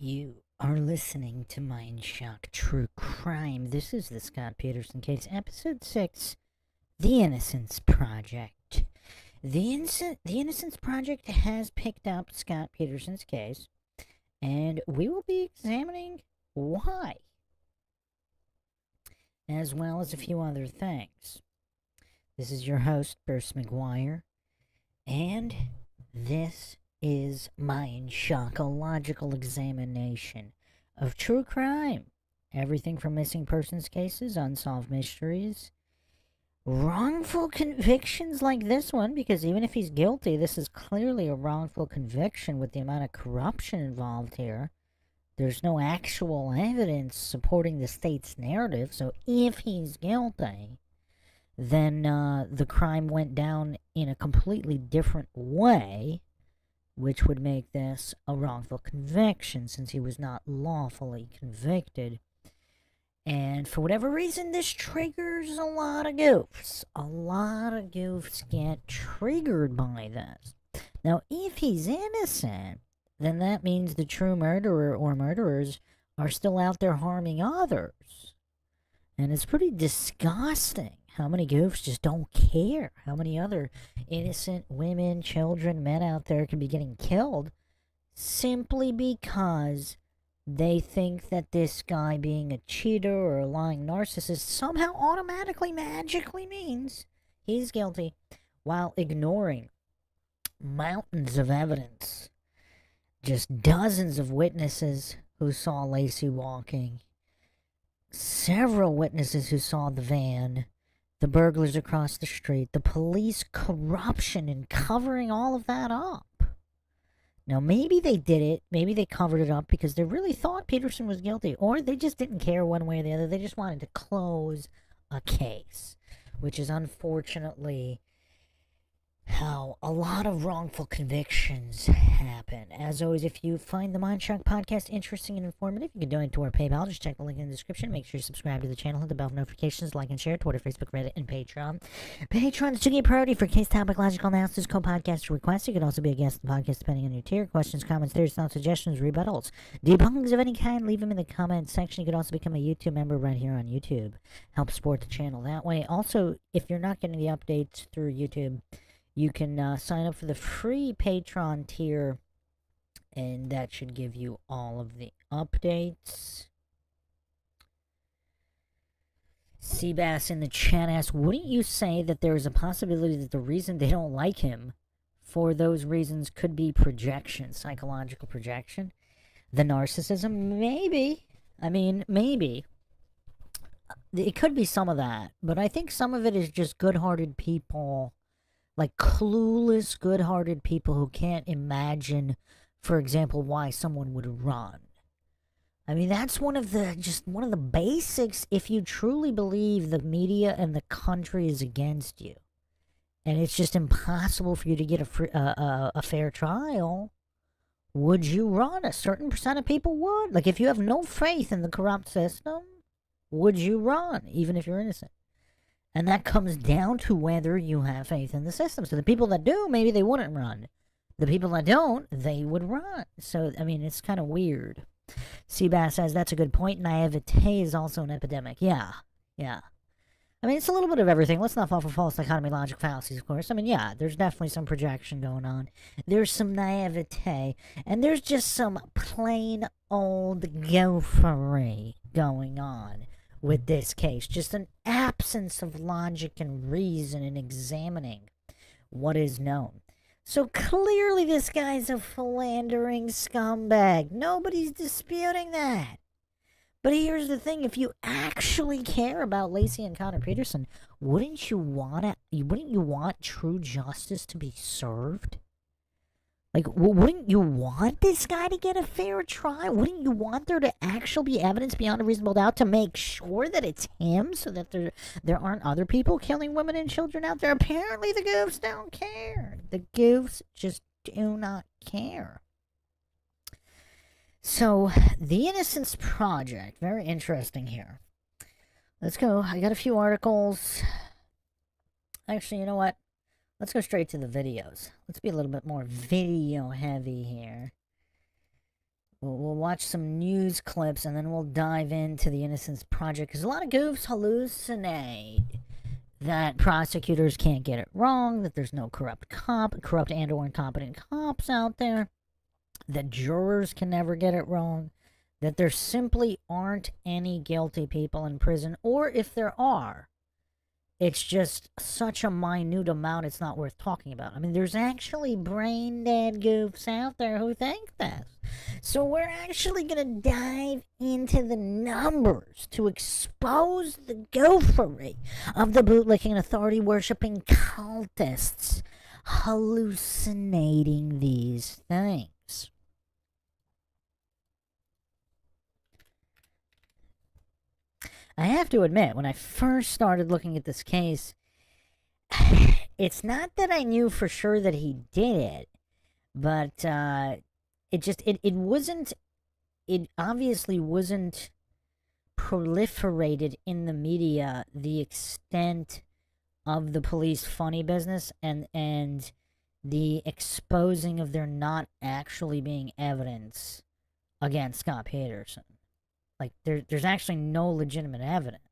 You are listening to Mindshock True Crime. This is the Scott Peterson case, episode 6, The Innocence Project. The Innocence Project has picked up Scott Peterson's case, and we will be examining why, as well as a few other things. This is your host, Bruce McGuire, and this is Mindshock, a logical examination of true crime. Everything from missing persons cases, unsolved mysteries, wrongful convictions like this one, because even if he's guilty, this is clearly a wrongful conviction with the amount of corruption involved here. There's no actual evidence supporting the state's narrative, so if he's guilty, then the crime went down in a completely different way, which would make this a wrongful conviction since he was not lawfully convicted. And for whatever reason, this triggers a lot of goofs. A lot of goofs get triggered by this. Now, if he's innocent, then that means the true murderer or murderers are still out there harming others. And it's pretty disgusting how many goofs just don't care. How many other innocent women, children, men out there can be getting killed simply because they think that this guy being a cheater or a lying narcissist somehow automatically, magically means he's guilty, while ignoring mountains of evidence. Just dozens of witnesses who saw Lacey walking, several witnesses who saw the van, the burglars across the street, the police corruption in covering all of that up. Now, maybe they did it, maybe they covered it up because they really thought Peterson was guilty, or they just didn't care one way or the other. They just wanted to close a case, which is unfortunately how a lot of wrongful convictions happen. As always, if you find the Mindshock podcast interesting and informative, you can donate to our PayPal. Just check the link in the description. Make sure you subscribe to the channel, hit the bell for notifications, like and share, Twitter, Facebook, Reddit, and Patreon. Patreon is to get priority for case topic, logical analysis, co-podcast requests. You can also be a guest on the podcast depending on your tier. Questions, comments, theories, thoughts, suggestions, rebuttals, debunkings of any kind, leave them in the comments section. You can also become a YouTube member right here on YouTube. Help support the channel that way. Also, if you're not getting the updates through YouTube, you can sign up for the free Patreon tier, and that should give you all of the updates. Seabass in the chat asks, wouldn't you say that there is a possibility that the reason they don't like him for those reasons could be projection, psychological projection? The narcissism? Maybe. I mean, maybe. It could be some of that, but I think some of it is just good-hearted people, like clueless, good-hearted people who can't imagine, for example, why someone would run. I mean, that's one of the basics if you truly believe the media and the country is against you. And it's just impossible for you to get a fair trial. Would you run? A certain percent of people would. Like, if you have no faith in the corrupt system, would you run, even if you're innocent? And that comes down to whether you have faith in the system. So the people that do, maybe they wouldn't run. The people that don't, they would run. So, I mean, it's kind of weird. Seabass says, that's a good point. Naivete is also an epidemic. Yeah. I mean, it's a little bit of everything. Let's not fall for false dichotomy logic fallacies, of course. I mean, yeah, there's definitely some projection going on. There's some naivete. And there's just some plain old gophery going on with this case. Just an absence of logic and reason in examining what is known. So clearly this guy's a philandering scumbag. Nobody's disputing that. But here's the thing, if you actually care about Lacey and Connor Peterson, wouldn't you want true justice to be served? Like, wouldn't you want this guy to get a fair trial? Wouldn't you want there to actually be evidence beyond a reasonable doubt to make sure that it's him, so that there aren't other people killing women and children out there? Apparently the goofs don't care. The goofs just do not care. So, the Innocence Project, very interesting here. Let's go. I got a few articles. Actually, you know what? Let's go straight to the videos. Let's be a little bit more video heavy here. We'll watch some news clips and then we'll dive into the Innocence Project, because a lot of goofs hallucinate that prosecutors can't get it wrong, that there's no corrupt and or incompetent cops out there, that jurors can never get it wrong, that there simply aren't any guilty people in prison, or if there are, it's just such a minute amount it's not worth talking about. I mean, there's actually brain dead goofs out there who think this. So we're actually going to dive into the numbers to expose the goofery of the bootlicking and authority-worshipping cultists hallucinating these things. I have to admit, when I first started looking at this case, it's not that I knew for sure that he did it, but it obviously wasn't proliferated in the media the extent of the police funny business and the exposing of there not actually being evidence against Scott Peterson. Like, there's actually no legitimate evidence.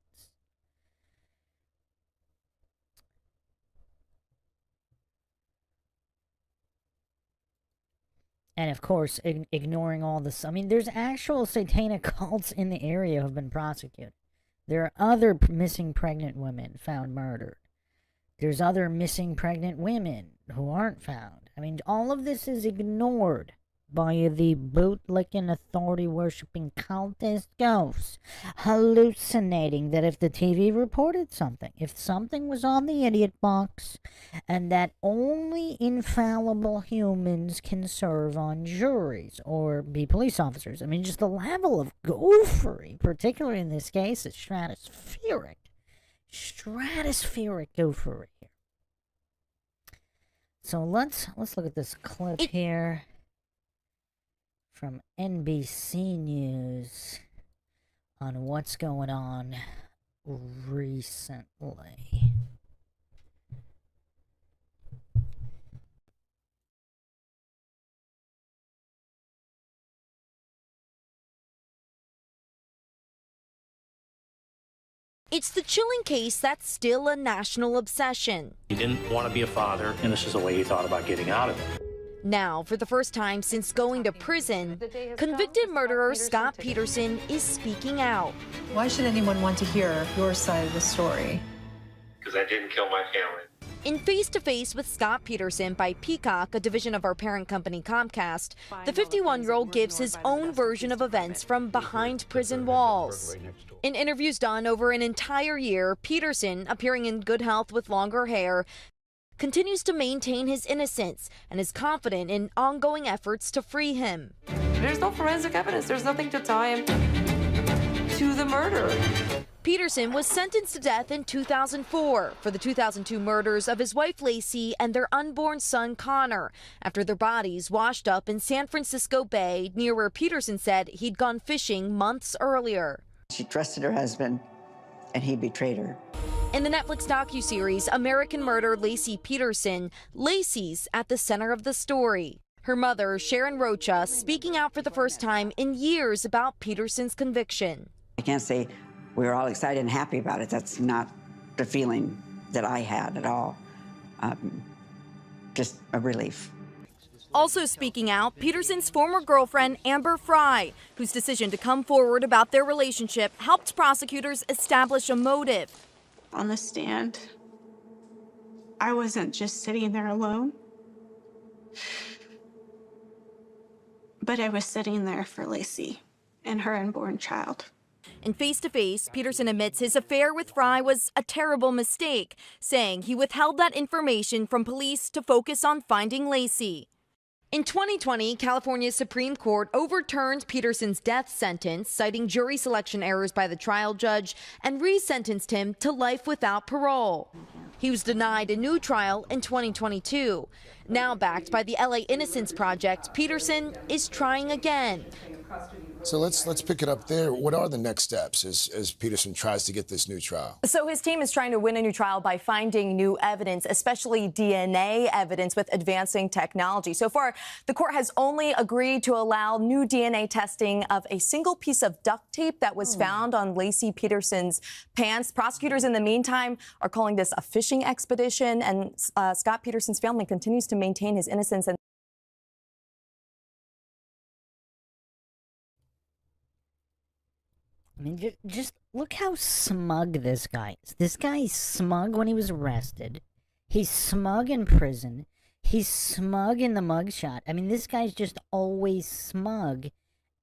And of course, ignoring all this. I mean, there's actual satanic cults in the area who have been prosecuted. There are other missing pregnant women found murdered. There's other missing pregnant women who aren't found. I mean, all of this is ignored by the bootlicking, authority-worshipping cultist ghosts, hallucinating that if the TV reported something, if something was on the idiot box, and that only infallible humans can serve on juries or be police officers. I mean, just the level of goofery, particularly in this case, is stratospheric. Stratospheric goofery here. So let's look at this clip here from NBC News on what's going on recently. It's the chilling case that's still a national obsession. He didn't want to be a father, and this is the way he thought about getting out of it. Now, for the first time since going to prison, convicted murderer Scott Peterson is speaking out. Why should anyone want to hear your side of the story? Because I didn't kill my family. In Face to Face with Scott Peterson by Peacock, a division of our parent company Comcast, the 51-year-old gives his own version of events from behind prison walls. In interviews done over an entire year, Peterson, appearing in good health with longer hair, continues to maintain his innocence and is confident in ongoing efforts to free him. There's no forensic evidence. There's nothing to tie him to the murder. Peterson was sentenced to death in 2004 for the 2002 murders of his wife Lacey and their unborn son Connor after their bodies washed up in San Francisco Bay, near where Peterson said he'd gone fishing months earlier. She trusted her husband, and he betrayed her. In the Netflix docuseries American Murder, Lacey Peterson, Lacey's at the center of the story. Her mother, Sharon Rocha, speaking out for the first time in years about Peterson's conviction. I can't say we were all excited and happy about it. That's not the feeling that I had at all. Just a relief. Also speaking out, Peterson's former girlfriend, Amber Fry, whose decision to come forward about their relationship helped prosecutors establish a motive. On the stand, I wasn't just sitting there alone, but I was sitting there for Lacey and her unborn child. In Face to Face, Peterson admits his affair with Fry was a terrible mistake, saying he withheld that information from police to focus on finding Lacey. In 2020, California's Supreme Court overturned Peterson's death sentence, citing jury selection errors by the trial judge, and resentenced him to life without parole. He was denied a new trial in 2022. Now backed by the LA Innocence Project, Peterson is trying again. So let's pick it up there. What are the next steps as Peterson tries to get this new trial? So his team is trying to win a new trial by finding new evidence, especially DNA evidence with advancing technology. So far, the court has only agreed to allow new DNA testing of a single piece of duct tape that was found on Lacey Peterson's pants. Prosecutors, in the meantime, are calling this a fishing expedition, and Scott Peterson's family continues to maintain his innocence. And I mean, just look how smug this guy is. This guy's smug when he was arrested. He's smug in prison. He's smug in the mugshot. I mean, this guy's just always smug.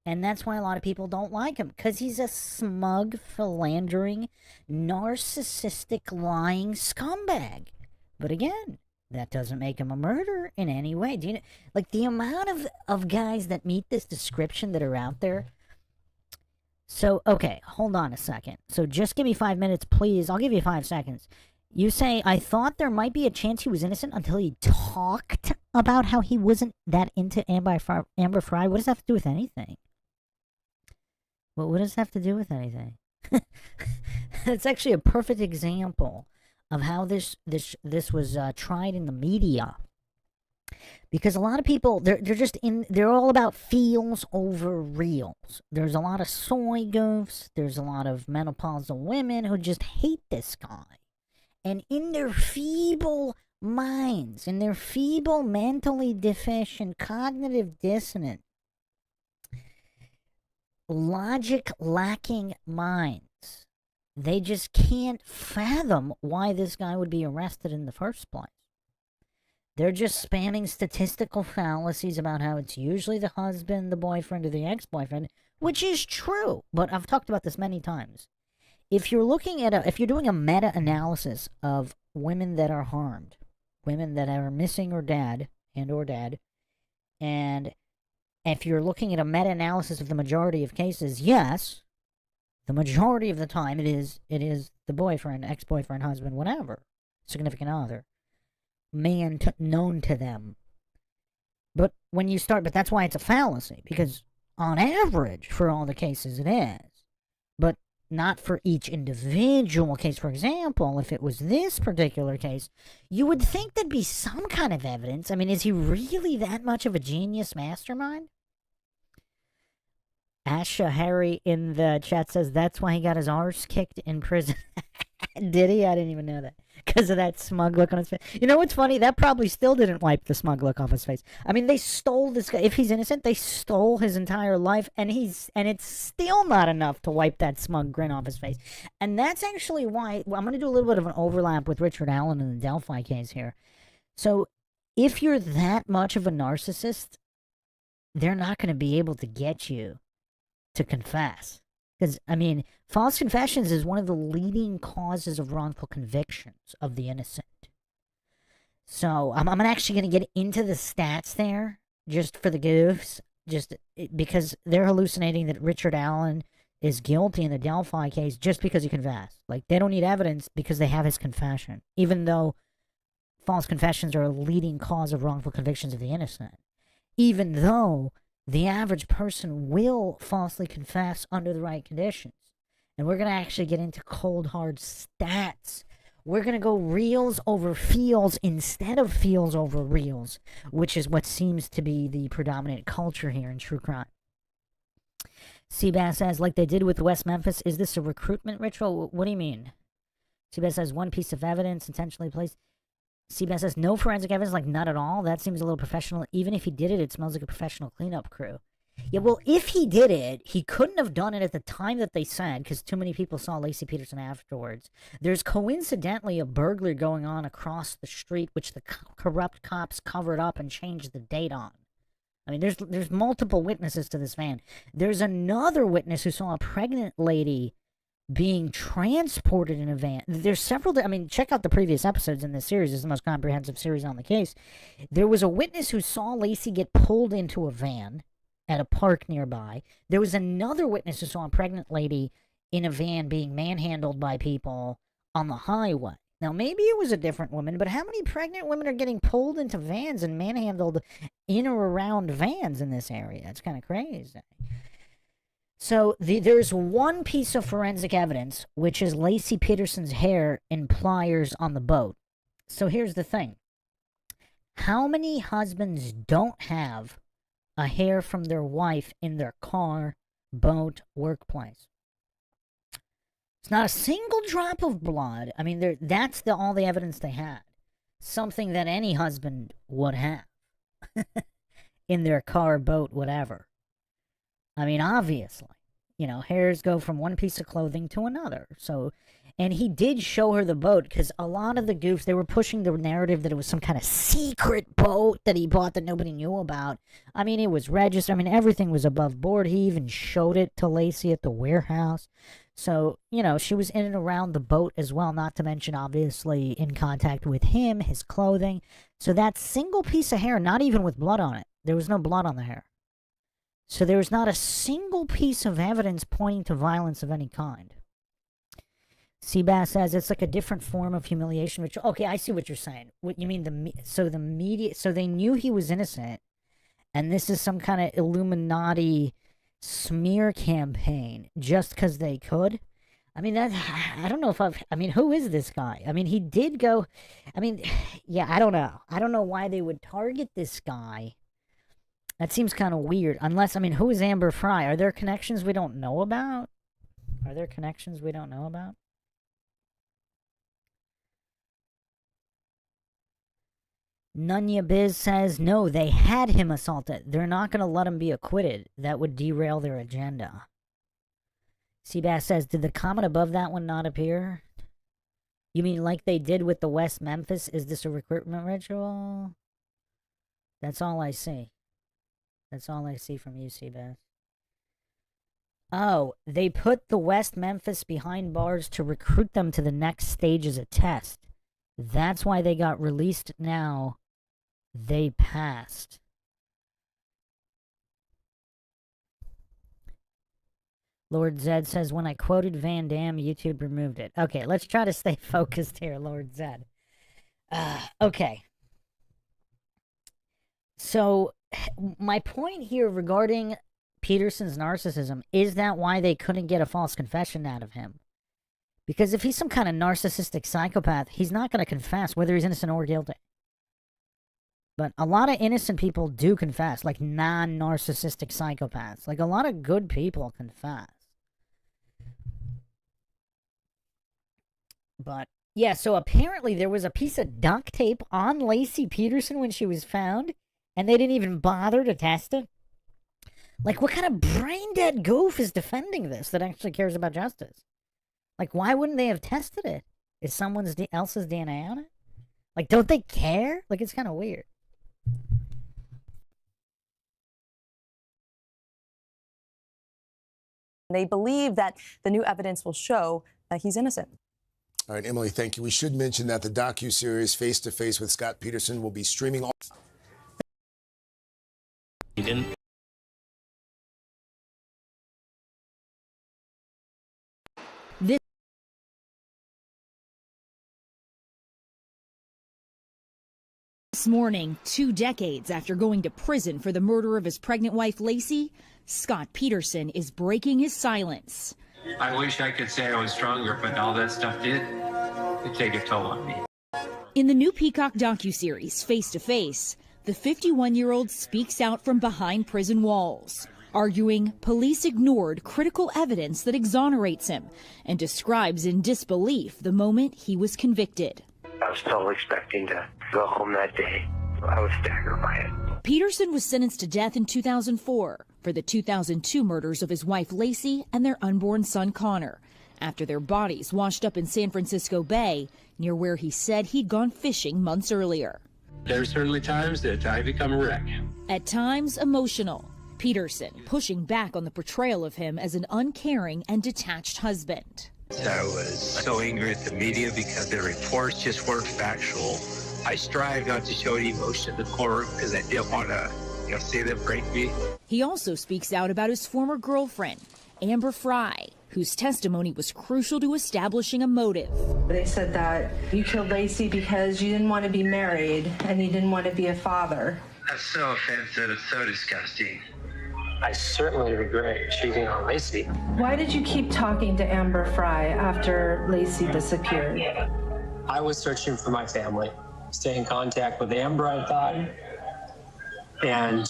And that's why a lot of people don't like him. Because he's a smug, philandering, narcissistic, lying scumbag. But again, that doesn't make him a murderer in any way. Do you know, like, the amount of guys that meet this description that are out there. So, okay, hold on a second. So just give me 5 minutes, please. I'll give you 5 seconds. You say, I thought there might be a chance he was innocent until he talked about how he wasn't that into Amber Fry. What does that have to do with anything? What does that have to do with anything? It's actually a perfect example of how this was tried in the media. Because a lot of people, they're all about feels over reals. There's a lot of soy goofs. There's a lot of menopausal women who just hate this guy. And in their feeble minds, in their feeble, mentally deficient, cognitive dissonant, logic-lacking minds, they just can't fathom why this guy would be arrested in the first place. They're just spanning statistical fallacies about how it's usually the husband, the boyfriend, or the ex-boyfriend, which is true. But I've talked about this many times. If you're doing a meta-analysis of women that are harmed, women that are missing or dead, and if you're looking at a meta-analysis of the majority of cases, yes, the majority of the time it is the boyfriend, ex-boyfriend, husband, whatever, significant other. Man known to them. But that's why it's a fallacy, because on average, for all the cases it is, but not for each individual case. For example, if it was this particular case, you would think there'd be some kind of evidence. I mean, is he really that much of a genius mastermind? Asha Harry in the chat says that's why he got his arse kicked in prison. Did he? I didn't even know that. Because of that smug look on his face. You know what's funny? That probably still didn't wipe the smug look off his face. I mean, they stole this guy. If he's innocent, they stole his entire life, and it's still not enough to wipe that smug grin off his face. And that's actually why I'm going to do a little bit of an overlap with Richard Allen in the Delphi case here. So, if you're that much of a narcissist, they're not going to be able to get you to confess. Because, I mean, false confessions is one of the leading causes of wrongful convictions of the innocent. So, I'm actually going to get into the stats there, just for the goofs, because they're hallucinating that Richard Allen is guilty in the Delphi case just because he confessed. Like, they don't need evidence because they have his confession, even though false confessions are a leading cause of wrongful convictions of the innocent. Even though the average person will falsely confess under the right conditions. And we're going to actually get into cold, hard stats. We're going to go reals over feels instead of feels over reals, which is what seems to be the predominant culture here in true crime. Seabass says, like they did with West Memphis, is this a recruitment ritual? What do you mean? Seabass says, one piece of evidence intentionally placed. Seabass says, no forensic evidence, like not at all. That seems a little professional. Even if he did it, it smells like a professional cleanup crew. Yeah, well, if he did it, he couldn't have done it at the time that they said, because too many people saw Lacey Peterson afterwards. There's coincidentally a burglary going on across the street, which the corrupt cops covered up and changed the date on. I mean, there's multiple witnesses to this van. There's another witness who saw a pregnant lady being transported in a van. There's several, I mean, check out the previous episodes in this series. It's the most comprehensive series on the case. There was a witness who saw Lacey get pulled into a van at a park nearby. There was another witness who saw a pregnant lady in a van being manhandled by people on the highway. Now, maybe it was a different woman, but how many pregnant women are getting pulled into vans and manhandled in or around vans in this area? It's kind of crazy. So there's one piece of forensic evidence, which is Lacey Peterson's hair in pliers on the boat. So here's the thing. How many husbands don't have a hair from their wife in their car, boat, workplace? It's not a single drop of blood. I mean, that's all the evidence they had. Something that any husband would have in their car, boat, whatever. I mean, obviously, hairs go from one piece of clothing to another. So, and he did show her the boat, because a lot of the goofs, they were pushing the narrative that it was some kind of secret boat that he bought that nobody knew about. I mean, it was registered. I mean, everything was above board. He even showed it to Lacey at the warehouse. So, she was in and around the boat as well, not to mention, obviously, in contact with him, his clothing. So that single piece of hair, not even with blood on it, there was no blood on the hair. So there was not a single piece of evidence pointing to violence of any kind. Seabass says it's like a different form of humiliation. Which, okay, I see what you're saying. What you mean? So the media, so they knew he was innocent, and this is some kind of Illuminati smear campaign just because they could. I mean, I don't know if who is this guy? I mean, he did go. I mean, yeah, I don't know. I don't know why they would target this guy. That seems kind of weird. Unless, who is Amber Fry? Are there connections we don't know about? Nunya Biz says, no, they had him assaulted. They're not going to let him be acquitted. That would derail their agenda. Seabass says, did the comment above that one not appear? You mean like they did with the West Memphis? Is this a recruitment ritual? That's all I see. That's all I see from you, Seabass. Oh, they put the West Memphis behind bars to recruit them to the next stage as a test. That's why they got released now. They passed. Lord Zed says, when I quoted Van Damme, YouTube removed it. Okay, let's try to stay focused here, Lord Zed. Okay. So, my point here regarding Peterson's narcissism is that why they couldn't get a false confession out of him? Because if he's some kind of narcissistic psychopath, he's not going to confess whether he's innocent or guilty. But a lot of innocent people do confess, like non-narcissistic psychopaths. Like a lot of good people confess. But, yeah, so apparently there was a piece of duct tape on Lacey Peterson when she was found, and they didn't even bother to test it. Like, what kind of brain-dead goof is defending this that actually cares about justice? Like, why wouldn't they have tested it? Is someone else's DNA on it? Like, don't they care? Like, it's kind of weird. They believe that the new evidence will show that he's innocent. All right, Emily, thank you. We should mention that the docuseries Face to Face with Scott Peterson will be streaming on. He didn't. This morning, 2 decades after going to prison for the murder of his pregnant wife, Lacey, Scott Peterson is breaking his silence. I wish I could say I was stronger, but all that stuff did take a toll on me. In the new Peacock docuseries, Face to Face, the 51-year-old speaks out from behind prison walls, arguing police ignored critical evidence that exonerates him and describes in disbelief the moment he was convicted. I was totally expecting to go home that day. I was staggered by it. Peterson was sentenced to death in 2004 for the 2002 murders of his wife Lacey and their unborn son Connor, after their bodies washed up in San Francisco Bay, near where he said he'd gone fishing months earlier. There's certainly times that I become a wreck. At times emotional, Peterson pushing back on the portrayal of him as an uncaring and detached husband. I was so angry at the media because their reports just weren't factual. I strive not to show any emotion to the court because I didn't want to, see them break me. He also speaks out about his former girlfriend, Amber Fry, whose testimony was crucial to establishing a motive. They said that you killed Lacey because you didn't want to be married and you didn't want to be a father. That's so offensive. It's so disgusting. I certainly regret cheating on Lacey. Why did you keep talking to Amber Fry after Lacey disappeared? I was searching for my family, stay in contact with Amber, I thought, and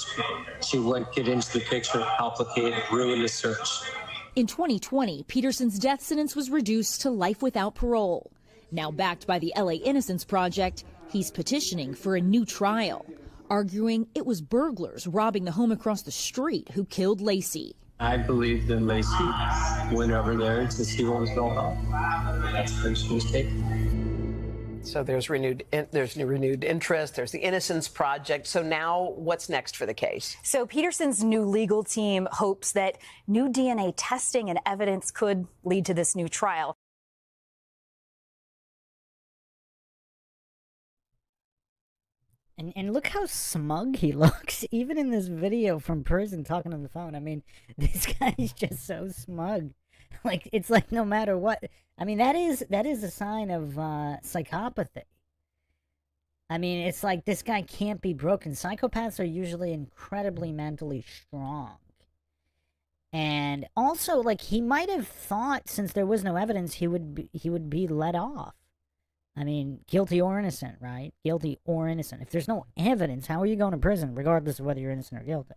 she wouldn't get into the picture, complicate, ruin the search. In 2020, Peterson's death sentence was reduced to life without parole. Now backed by the LA Innocence Project, he's petitioning for a new trial, arguing it was burglars robbing the home across the street who killed Lacey. I believe that Lacey went over there to see what was going on. That's where she was taken. So there's renewed interest. There's the Innocence Project. So now what's next for the case? So Peterson's new legal team hopes that new DNA testing and evidence could lead to this new trial. And look how smug he looks, even in this video from prison talking on the phone. I mean, this guy's just so smug. Like, it's like no matter what. I mean, that is a sign of psychopathy. I mean, it's like this guy can't be broken. Psychopaths are usually incredibly mentally strong. And also, like, he might have thought since there was no evidence he would be let off. I mean, guilty or innocent, right? Guilty or innocent. If there's no evidence, how are you going to prison, regardless of whether you're innocent or guilty?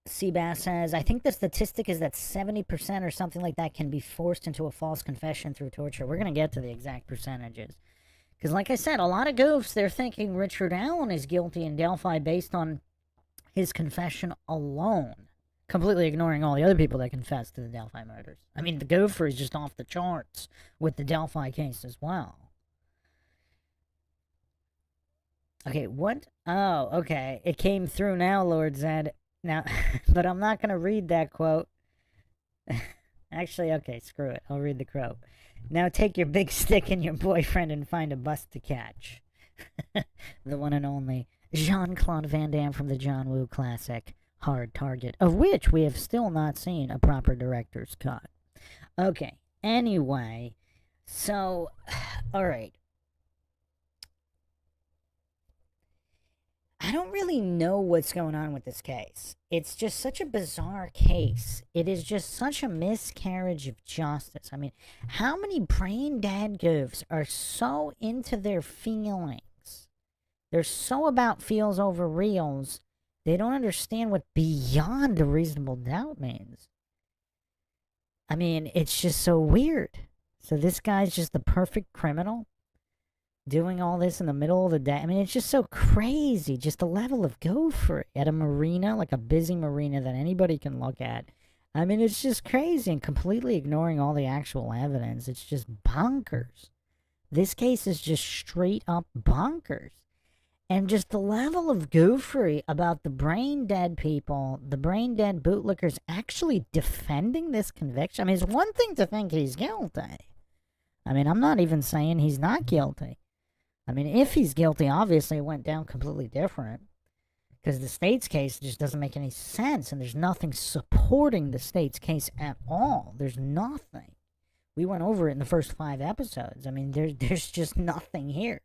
Seabass says, I think the statistic is that 70% or something like that can be forced into a false confession through torture. We're going to get to the exact percentages. Because like I said, a lot of goofs, they're thinking Richard Allen is guilty in Delphi based on his confession alone. Completely ignoring all the other people that confessed to the Delphi murders. I mean, the gopher is just off the charts with the Delphi case as well. Okay, what? Oh, okay. It came through now, Lord Zed. Now, but I'm not going to read that quote. Actually, okay, screw it. I'll read the quote. Now take your big stick and your boyfriend and find a bus to catch. The one and only Jean-Claude Van Damme from the John Woo classic. Hard Target, of which we have still not seen a proper director's cut. Okay, anyway, so, alright. I don't really know what's going on with this case. It's just such a bizarre case. It is just such a miscarriage of justice. I mean, how many brain-dead goofs are so into their feelings? They're so about feels over reals. They don't understand what beyond a reasonable doubt means. I mean, it's just so weird. So this guy's just the perfect criminal doing all this in the middle of the day. I mean, it's just so crazy. Just the level of gopher at a marina, like a busy marina that anybody can look at. I mean, it's just crazy and completely ignoring all the actual evidence. It's just bonkers. This case is just straight up bonkers. And just the level of goofery about the brain-dead people, the brain-dead bootlickers actually defending this conviction. I mean, it's one thing to think he's guilty. I mean, I'm not even saying he's not guilty. I mean, if he's guilty, obviously it went down completely different. Because the state's case just doesn't make any sense, and there's nothing supporting the state's case at all. There's nothing. We went over it in the first 5 episodes. I mean, there's just nothing here.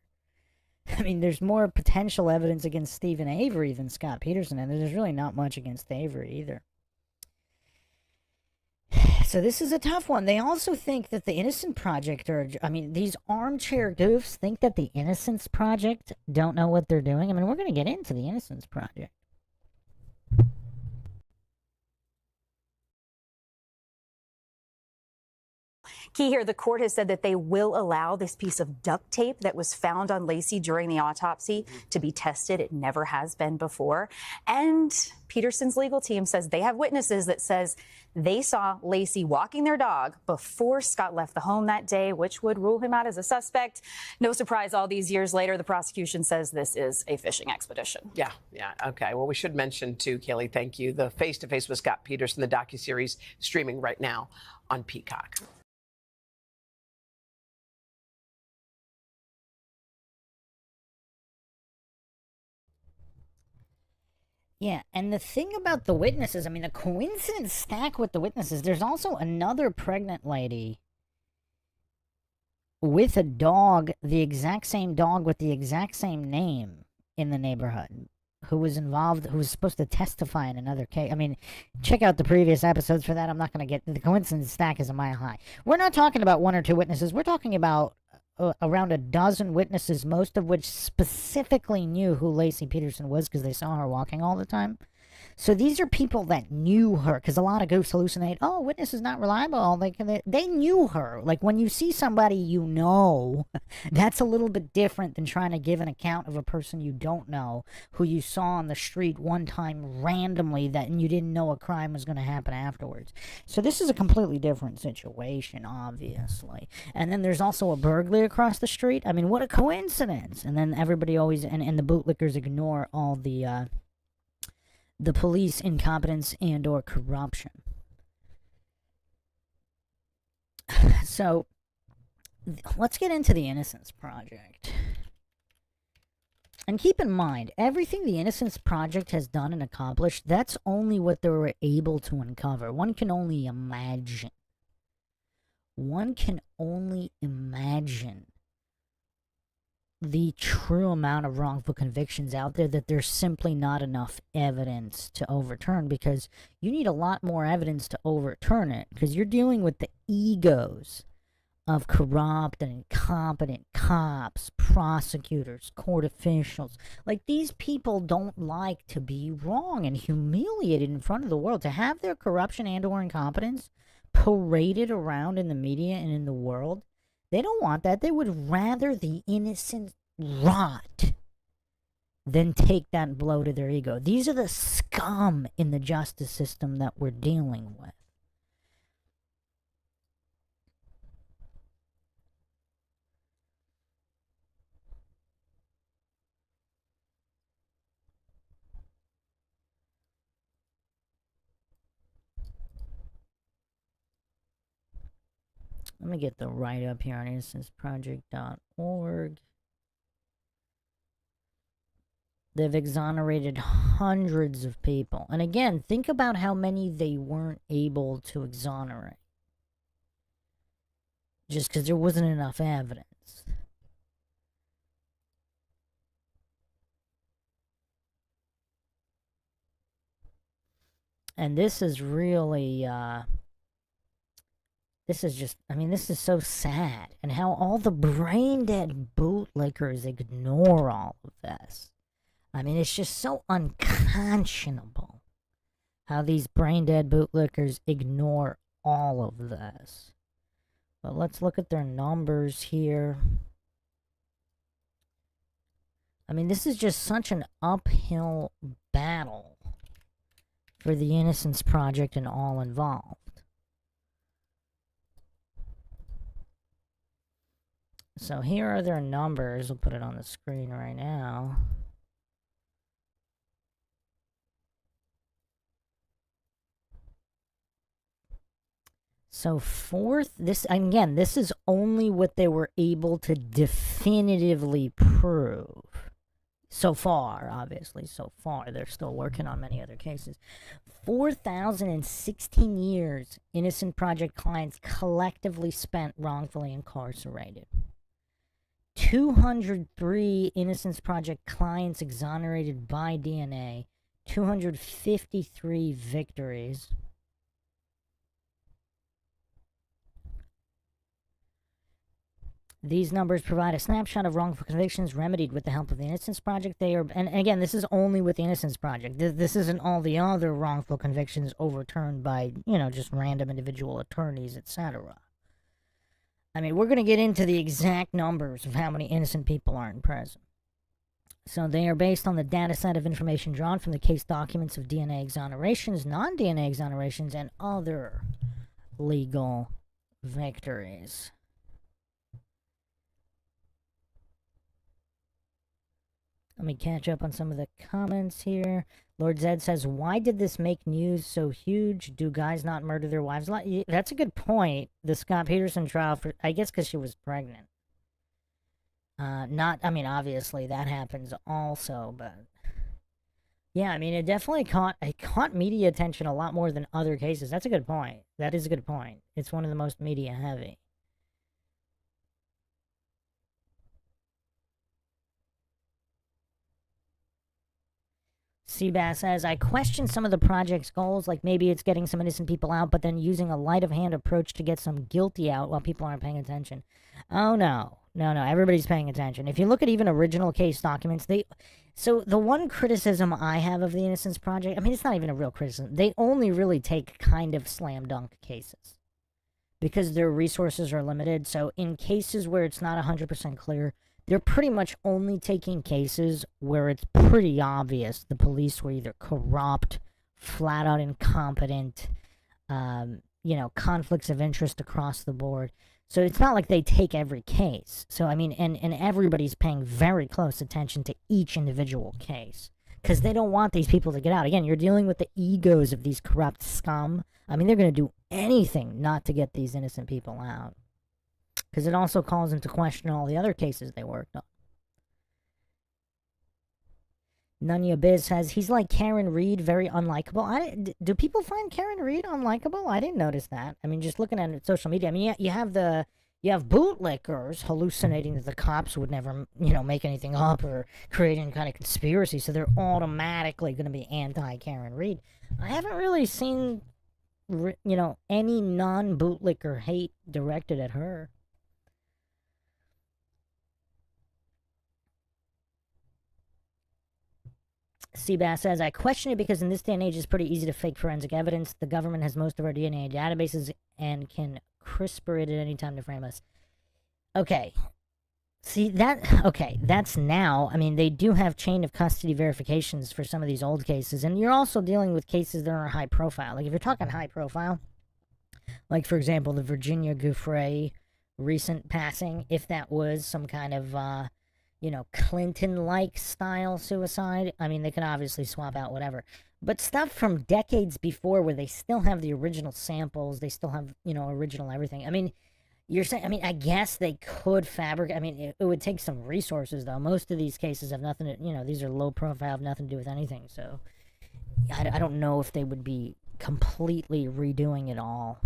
I mean, there's more potential evidence against Stephen Avery than Scott Peterson, and there's really not much against Avery either. So this is a tough one. They also think that the Innocence Project, these armchair goofs think that the Innocence Project don't know what they're doing. I mean, we're going to get into the Innocence Project. Key here, the court has said that they will allow this piece of duct tape that was found on Lacey during the autopsy to be tested. It never has been before. And Peterson's legal team says they have witnesses that says they saw Lacey walking their dog before Scott left the home that day, which would rule him out as a suspect. No surprise, all these years later, the prosecution says this is a fishing expedition. Yeah, okay. Well, we should mention, too, Kaylee, thank you, the Face to Face with Scott Peterson, the docuseries streaming right now on Peacock. Yeah, and the thing about the witnesses, I mean, the coincidence stack with the witnesses, there's also another pregnant lady with a dog, the exact same dog with the exact same name in the neighborhood, who was involved, who was supposed to testify in another case. I mean, check out the previous episodes for that. I'm not going to get the coincidence stack is a mile high. We're not talking about one or two witnesses. We're talking about around a dozen witnesses, most of which specifically knew who Lacey Peterson was because they saw her walking all the time. So these are people that knew her, because a lot of goofs hallucinate. Oh, witness is not reliable. They knew her. Like, when you see somebody you know, that's a little bit different than trying to give an account of a person you don't know, who you saw on the street one time randomly and you didn't know a crime was going to happen afterwards. So this is a completely different situation, obviously. And then there's also a burglary across the street. I mean, what a coincidence. And then everybody always, and the bootlickers ignore all the police incompetence and or corruption. So let's get into the Innocence Project. And keep in mind, everything the Innocence Project has done and accomplished, that's only what they were able to uncover. One can only imagine. One can only imagine the true amount of wrongful convictions out there, that there's simply not enough evidence to overturn, because you need a lot more evidence to overturn it, because you're dealing with the egos of corrupt and incompetent cops, prosecutors, court officials. Like, these people don't like to be wrong and humiliated in front of the world. To have their corruption and or incompetence paraded around in the media and in the world, they don't want that. They would rather the innocent rot than take that blow to their ego. These are the scum in the justice system that we're dealing with. Let me get the write-up here on innocenceproject.org. They've exonerated hundreds of people. And again, think about how many they weren't able to exonerate. Just because there wasn't enough evidence. And this is really, this is just, I mean, this is so sad. And how all the brain-dead bootlickers ignore all of this. I mean, it's just so unconscionable how these brain-dead bootlickers ignore all of this. But let's look at their numbers here. I mean, this is just such an uphill battle for the Innocence Project and all involved. So here are their numbers. We'll put it on the screen right now. So this is only what they were able to definitively prove. So far, obviously, so far. They're still working on many other cases. 4,016 years Innocent Project clients collectively spent wrongfully incarcerated. 203 Innocence Project clients exonerated by DNA. 253 victories. These numbers provide a snapshot of wrongful convictions remedied with the help of the Innocence Project. And again, this is only with the Innocence Project. This isn't all the other wrongful convictions overturned by, just random individual attorneys, etc. I mean, we're going to get into the exact numbers of how many innocent people are in prison. So they are based on the data set of information drawn from the case documents of DNA exonerations, non-DNA exonerations, and other legal victories. Let me catch up on some of the comments here. Lord Zed says, why did this make news so huge? Do guys not murder their wives? That's a good point. The Scott Peterson trial, I guess because she was pregnant. Obviously that happens also, but yeah, I mean, it definitely caught media attention a lot more than other cases. That's a good point. That is a good point. It's one of the most media heavy. Seabass says, I question some of the project's goals, like maybe it's getting some innocent people out, but then using a light-of-hand approach to get some guilty out while people aren't paying attention. Oh, no. No, everybody's paying attention. If you look at even original case documents, so the one criticism I have of the Innocence Project, I mean, it's not even a real criticism. They only really take kind of slam dunk cases because their resources are limited. So in cases where it's not 100% clear, they're pretty much only taking cases where it's pretty obvious the police were either corrupt, flat out incompetent, conflicts of interest across the board. So it's not like they take every case. So, I mean, and everybody's paying very close attention to each individual case because they don't want these people to get out. Again, you're dealing with the egos of these corrupt scum. I mean, they're going to do anything not to get these innocent people out because it also calls into question all the other cases they worked on. Nunya Biz says, he's like Karen Reed, very unlikable. Do people find Karen Reed unlikable? I didn't notice that. I mean, just looking at social media. I mean, you have bootlickers hallucinating that the cops would never, make anything up or create any kind of conspiracy, so they're automatically going to be anti-Karen Reed. I haven't really seen, any non-bootlicker hate directed at her. Seabass says, I question it because in this day and age it's pretty easy to fake forensic evidence. The government has most of our DNA databases and can CRISPR it at any time to frame us. Okay. That's now. I mean, they do have chain of custody verifications for some of these old cases, and you're also dealing with cases that are high profile. Like, if you're talking high profile, like, for example, the Virginia Giuffre recent passing, if that was some kind of, Clinton-like style suicide, I mean, they can obviously swap out whatever. But stuff from decades before where they still have the original samples, they still have, original everything. I mean, you're saying, I guess they could fabricate. I mean, it would take some resources, though. Most of these cases have nothing to, these are low profile, have nothing to do with anything. So I don't know if they would be completely redoing it all.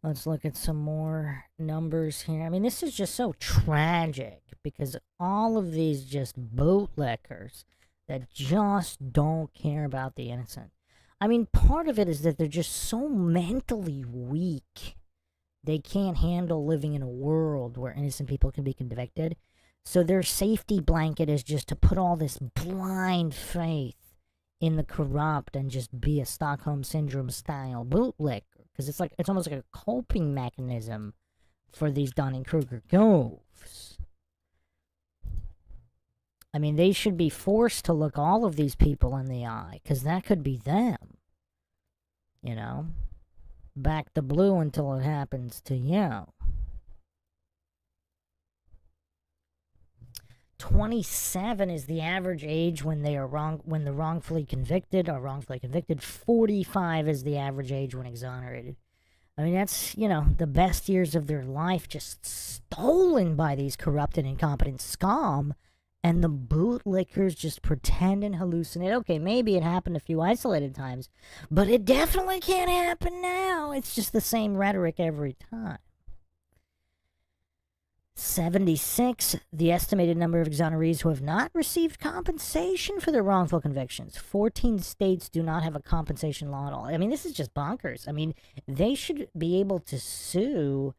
Let's look at some more numbers here. I mean, this is just so tragic because all of these just bootlickers that just don't care about the innocent. I mean, part of it is that they're just so mentally weak. They can't handle living in a world where innocent people can be convicted. So their safety blanket is just to put all this blind faith in the corrupt and just be a Stockholm Syndrome style bootlicker. Because it's almost like a coping mechanism for these Dunning-Kruger goofs. I mean, they should be forced to look all of these people in the eye, because that could be them. Back the blue until it happens to you. 27 is the average age when they are when they're wrongfully convicted or wrongfully convicted. 45 is the average age when exonerated. I mean, that's, the best years of their life just stolen by these corrupt and incompetent scum, and the bootlickers just pretend and hallucinate. Okay, maybe it happened a few isolated times, but it definitely can't happen now. It's just the same rhetoric every time. 76, the estimated number of exonerees who have not received compensation for their wrongful convictions. 14 states do not have a compensation law at all. I mean, this is just bonkers. I mean, they should be able to sue,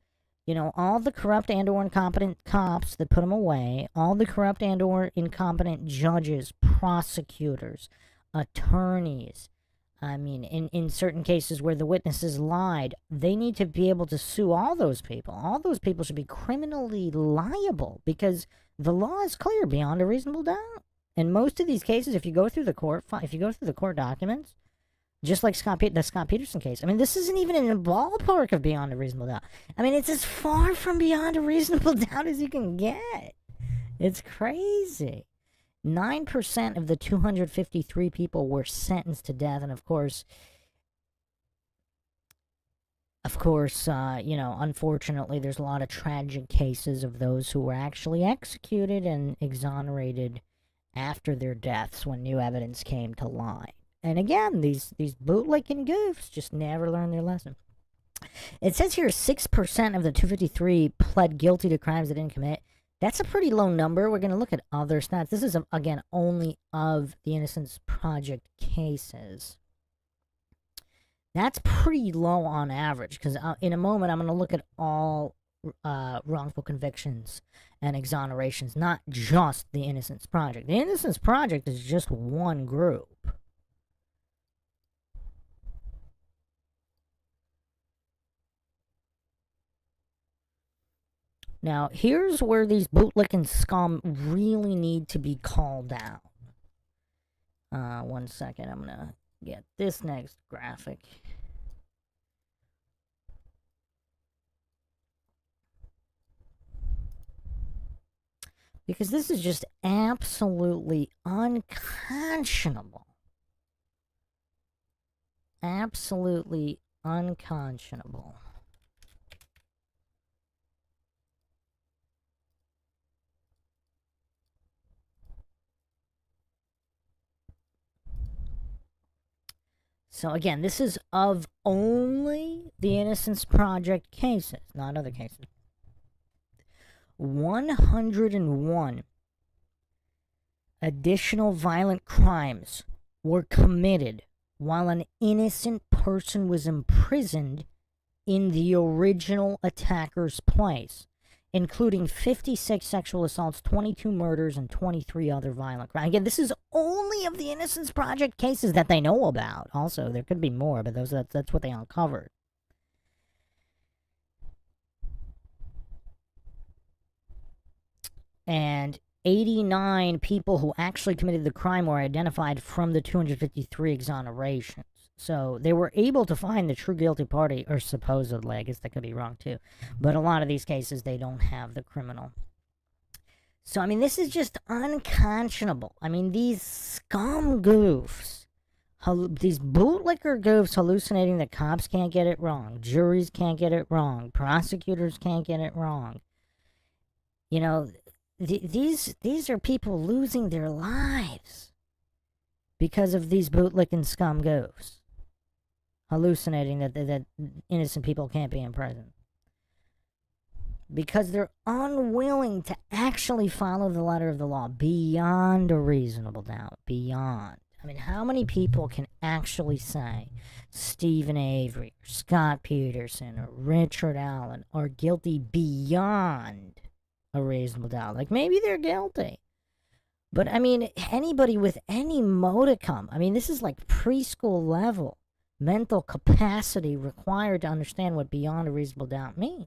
all the corrupt and or incompetent cops that put them away, all the corrupt and or incompetent judges, prosecutors, attorneys. I mean, in certain cases where the witnesses lied, they need to be able to sue all those people. All those people should be criminally liable because the law is clear beyond a reasonable doubt. In most of these cases, if you go through the court documents, just like the Scott Peterson case, I mean, this isn't even in the ballpark of beyond a reasonable doubt. I mean, it's as far from beyond a reasonable doubt as you can get. It's crazy. 9% of the 253 people were sentenced to death, and of course, Of course, unfortunately, there's a lot of tragic cases of those who were actually executed and exonerated after their deaths when new evidence came to light. And again, these bootlicking goofs just never learn their lesson. It says here 6% of the 253 pled guilty to crimes they didn't commit. That's a pretty low number. We're going to look at other stats. This is, again, only of the Innocence Project cases. That's pretty low on average, because in a moment I'm going to look at all wrongful convictions and exonerations, not just the Innocence Project. The Innocence Project is just one group. Now, here's where these bootlicking scum really need to be called out. 1 second, I'm going to get this next graphic. Because this is just absolutely unconscionable. Absolutely unconscionable. So again, this is of only the Innocence Project cases, not other cases. 101 additional violent crimes were committed while an innocent person was imprisoned in the original attacker's place, including 56 sexual assaults, 22 murders, and 23 other violent crimes. Again, this is only of the Innocence Project cases that they know about. Also, there could be more, but that's what they uncovered. And 89 people who actually committed the crime were identified from the 253 exonerations. So they were able to find the true guilty party, or supposedly. I guess that could be wrong too. But a lot of these cases, they don't have the criminal. So, I mean, this is just unconscionable. I mean, these scum goofs, these bootlicker goofs hallucinating that cops can't get it wrong, juries can't get it wrong, prosecutors can't get it wrong. You know, these are people losing their lives because of these bootlicking scum goofs hallucinating that innocent people can't be in prison. Because they're unwilling to actually follow the letter of the law beyond a reasonable doubt. Beyond. I mean, how many people can actually say Stephen Avery, or Scott Peterson, or Richard Allen are guilty beyond a reasonable doubt? Like, maybe they're guilty. But, I mean, anybody with any modicum, I mean, this is like preschool level mental capacity required to understand what beyond a reasonable doubt means.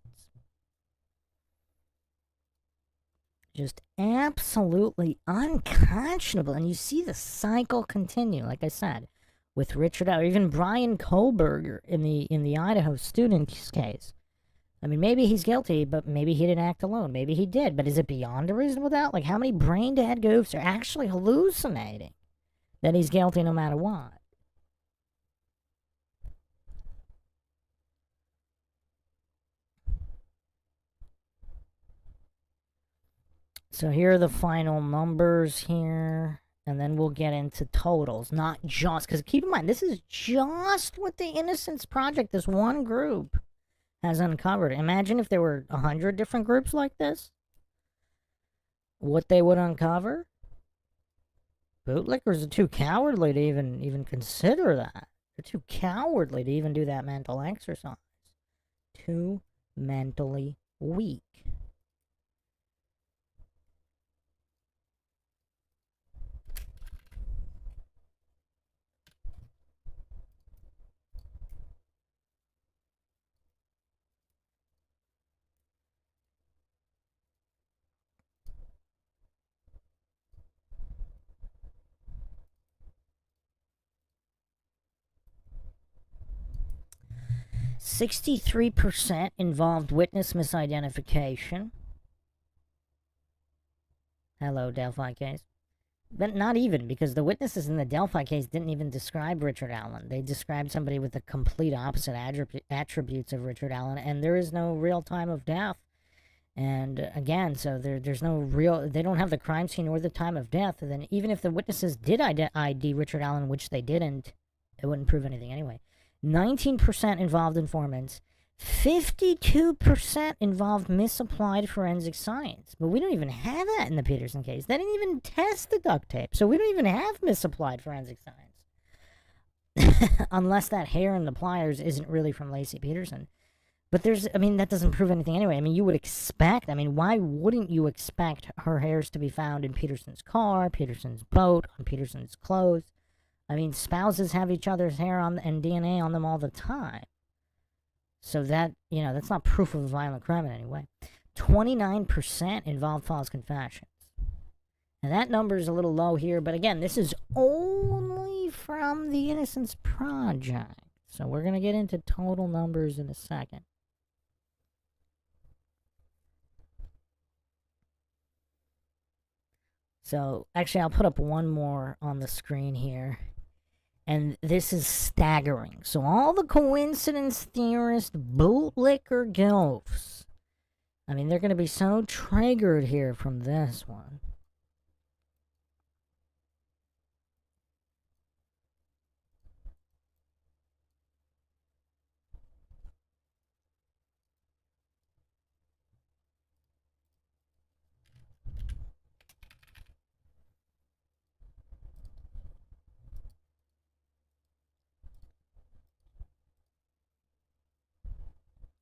Just absolutely unconscionable. And you see the cycle continue, like I said, with Richard or even Brian Kohlberger in the Idaho student's case. I mean, maybe he's guilty, but maybe he didn't act alone. Maybe he did, but is it beyond a reasonable doubt? Like, how many brain-dead goofs are actually hallucinating that he's guilty no matter what? So here are the final numbers here, and then we'll get into totals, not just, because keep in mind, this is just what the Innocence Project, this one group, has uncovered. Imagine if there were 100 different groups like this, what they would uncover. Bootlickers are too cowardly to even consider that. They're too cowardly to even do that mental exercise. Too mentally weak. %63% involved witness misidentification. Hello, Delphi case. But not even, because the witnesses in the Delphi case didn't even describe Richard Allen. They described somebody with the complete opposite attributes of Richard Allen, and there is no real time of death. And again, so there's no real, they don't have the crime scene or the time of death. And then even if the witnesses did ID Richard Allen, which they didn't, it wouldn't prove anything anyway. 19% involved informants. 52% involved misapplied forensic science. But we don't even have that in the Peterson case. They didn't even test the duct tape. So we don't even have misapplied forensic science. Unless that hair in the pliers isn't really from Laci Peterson. But that doesn't prove anything anyway. I mean, you would expect, why wouldn't you expect her hairs to be found in Peterson's car, Peterson's boat, on Peterson's clothes? I mean, spouses have each other's hair on and DNA on them all the time. So that, that's not proof of a violent crime in any way. 29% involved false confessions. And that number is a little low here, but again, this is only from the Innocence Project. So we're going to get into total numbers in a second. So, actually, I'll put up one more on the screen here. And this is staggering. So all the coincidence theorist bootlicker gilfs, they're going to be so triggered here from this one.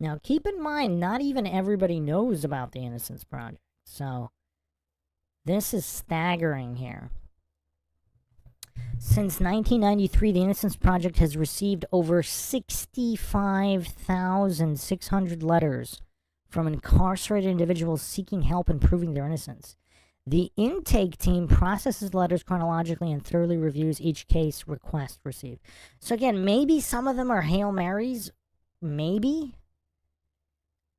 Now, keep in mind, not even everybody knows about the Innocence Project. So, this is staggering here. Since 1993, the Innocence Project has received over 65,600 letters from incarcerated individuals seeking help in proving their innocence. The intake team processes letters chronologically and thoroughly reviews each case request received. So again, maybe some of them are Hail Marys, maybe.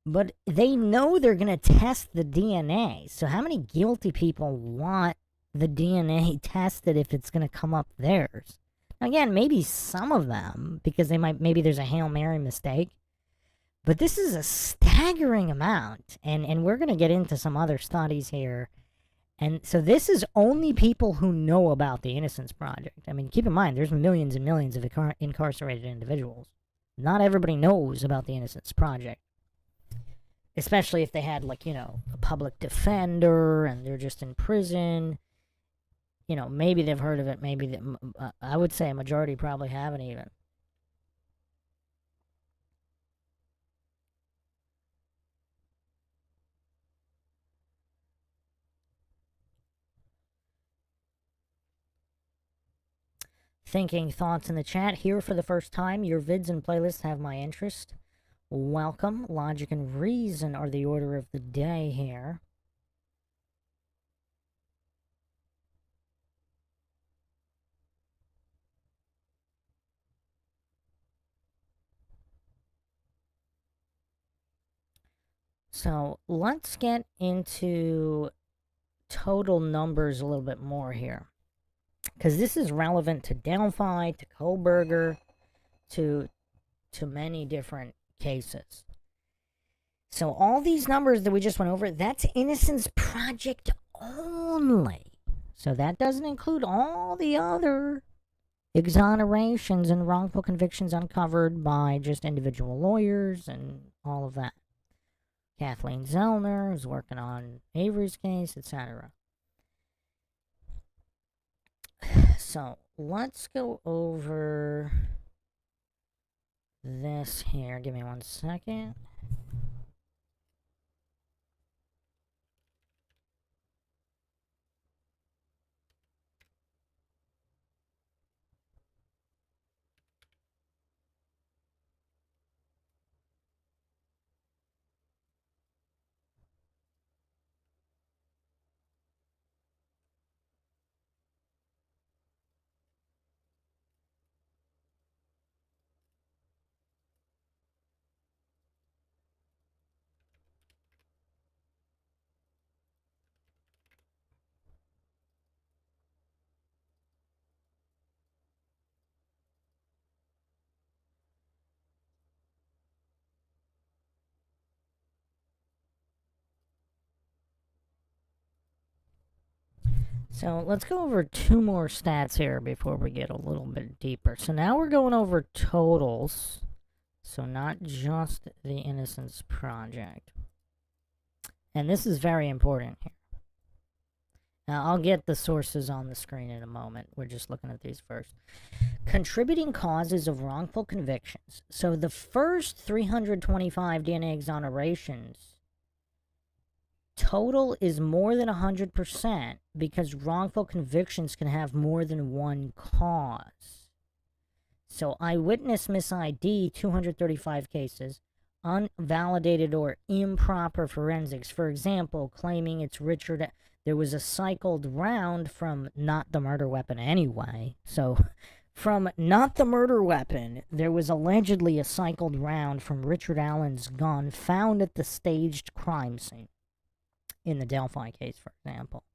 But they know they're going to test the DNA. So how many guilty people want the DNA tested if it's going to come up theirs? Again, maybe some of them, because maybe there's a Hail Mary mistake. But this is a staggering amount. And we're going to get into some other studies here. And so this is only people who know about the Innocence Project. Keep in mind, there's millions and millions of incarcerated individuals. Not everybody knows about the Innocence Project. Especially if they had, a public defender and they're just in prison. Maybe they've heard of it. Maybe I would say a majority probably haven't even. Thinking thoughts in the chat. Here for the first time, your vids and playlists have my interest. Welcome. Logic and reason are the order of the day here. So let's get into total numbers a little bit more here. Because this is relevant to Delphi, to Kohlberger, to many different cases. So all these numbers that we just went over, that's Innocence Project only. So that doesn't include all the other exonerations and wrongful convictions uncovered by just individual lawyers and all of that. Kathleen Zellner is working on Avery's case, etc. So let's go over this here. Give me 1 second. So let's go over 2 more stats here before we get a little bit deeper. So now we're going over totals. So not just the Innocence Project. And this is very important here. Now, I'll get the sources on the screen in a moment. We're just looking at these first. Contributing causes of wrongful convictions. So the first 325 DNA exonerations total is more than 100% because wrongful convictions can have more than one cause. So eyewitness mis-ID, 235 cases. Unvalidated or improper forensics. For example, claiming it's Richard... There was a cycled round from not the murder weapon anyway. So, from not the murder weapon, there was allegedly a cycled round from Richard Allen's gun found at the staged crime scene. In the Delphi case, for example.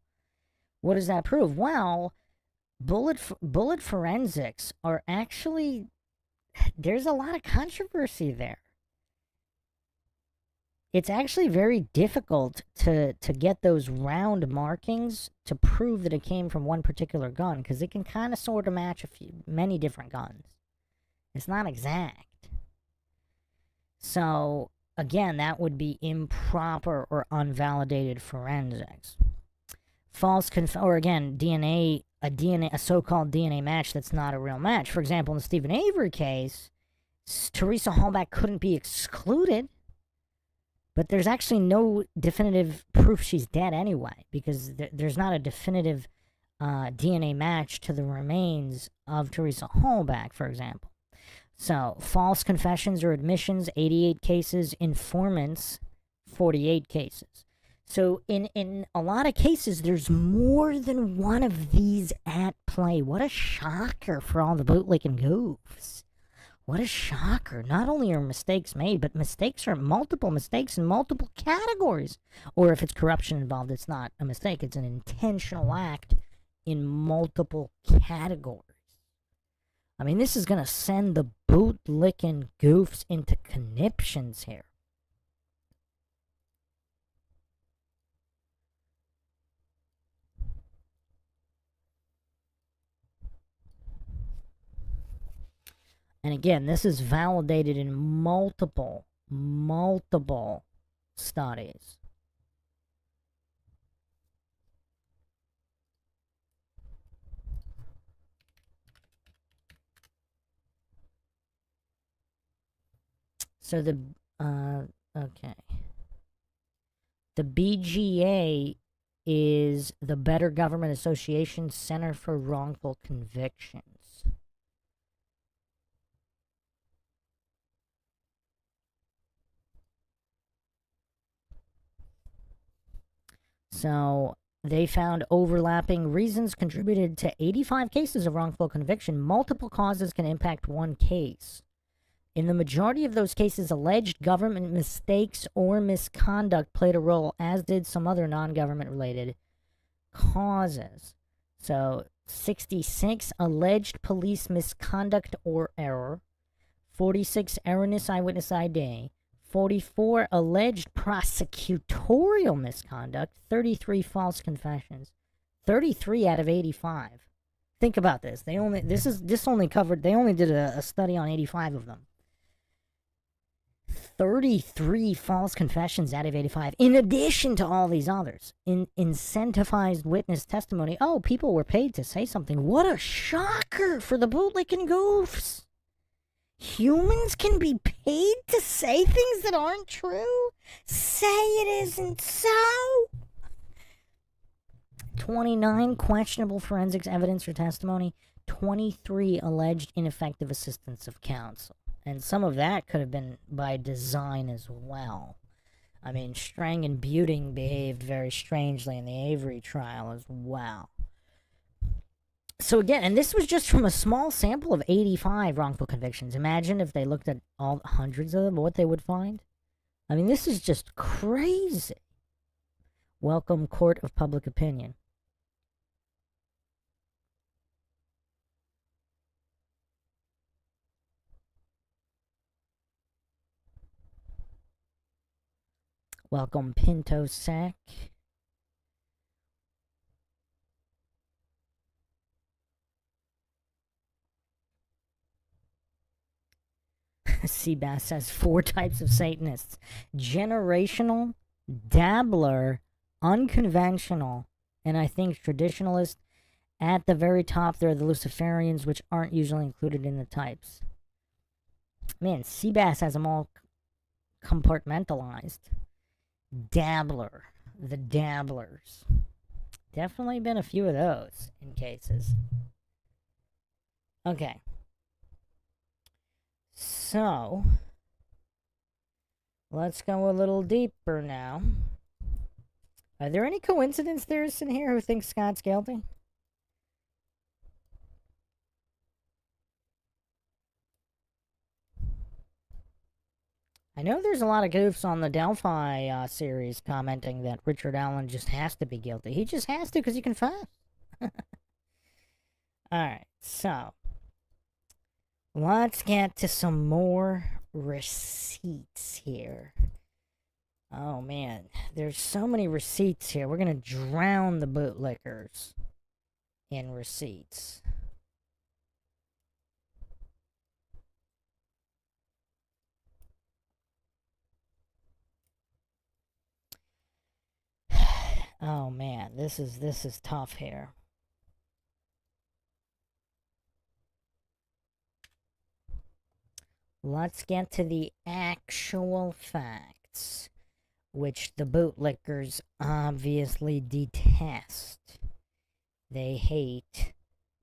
What does that prove? Well, bullet forensics are actually... There's a lot of controversy there. It's actually very difficult to get those round markings to prove that it came from one particular gun, because it can kind of sort of match many different guns. It's not exact. So, again, that would be improper or unvalidated forensics. Or again, a so-called DNA match that's not a real match. For example, in the Stephen Avery case, Teresa Hallback couldn't be excluded. But there's actually no definitive proof she's dead anyway, because there's not a definitive DNA match to the remains of Teresa Hallback, for example. So, false confessions or admissions, 88 cases. Informants, 48 cases. So, in a lot of cases, there's more than one of these at play. What a shocker for all the bootlicking goofs. What a shocker. Not only are mistakes made, but mistakes are multiple mistakes in multiple categories. Or if it's corruption involved, it's not a mistake. It's an intentional act in multiple categories. I mean, this is going to send the bootlicking goofs into conniptions here. And again, this is validated in multiple studies. So the BGA is the Better Government Association Center for Wrongful Convictions. So they found overlapping reasons contributed to 85 cases of wrongful conviction. Multiple causes can impact one case. In the majority of those cases, alleged government mistakes or misconduct played a role, as did some other non-government related causes. So 66 alleged police misconduct or error, 46 erroneous eyewitness ID, 44 alleged prosecutorial misconduct, 33 false confessions, 33 out of 85. Think about this. They only did a study on 85 of them. 33 false confessions out of 85, in addition to all these others. Incentivized witness testimony. Oh, people were paid to say something. What a shocker for the bootlicking goofs. Humans can be paid to say things that aren't true? Say it isn't so. 29 questionable forensics evidence or testimony. 23 alleged ineffective assistance of counsel. And some of that could have been by design as well. I mean, Strang and Buting behaved very strangely in the Avery trial as well. So again, and this was just from a small sample of 85 wrongful convictions. Imagine if they looked at all hundreds of them, what they would find. I mean, this is just crazy. Welcome, Court of Public Opinion. Welcome, Pinto Sack. Seabass has 4 types of Satanists: generational, dabbler, unconventional, and I think traditionalist. At the very top, there are the Luciferians, which aren't usually included in the types. Man, Seabass has them all compartmentalized. Dabbler. The dabblers. Definitely been a few of those in cases. Okay. So, let's go a little deeper now. Are there any coincidence theorists in here who think Scott's guilty? I know there's a lot of goofs on the Delphi series commenting that Richard Allen just has to be guilty. He just has to because he confessed. Alright, so let's get to some more receipts here. Oh man, there's so many receipts here. We're gonna drown the bootlickers in receipts. Oh man, this is tough here. Let's get to the actual facts, which the bootlickers obviously detest. They hate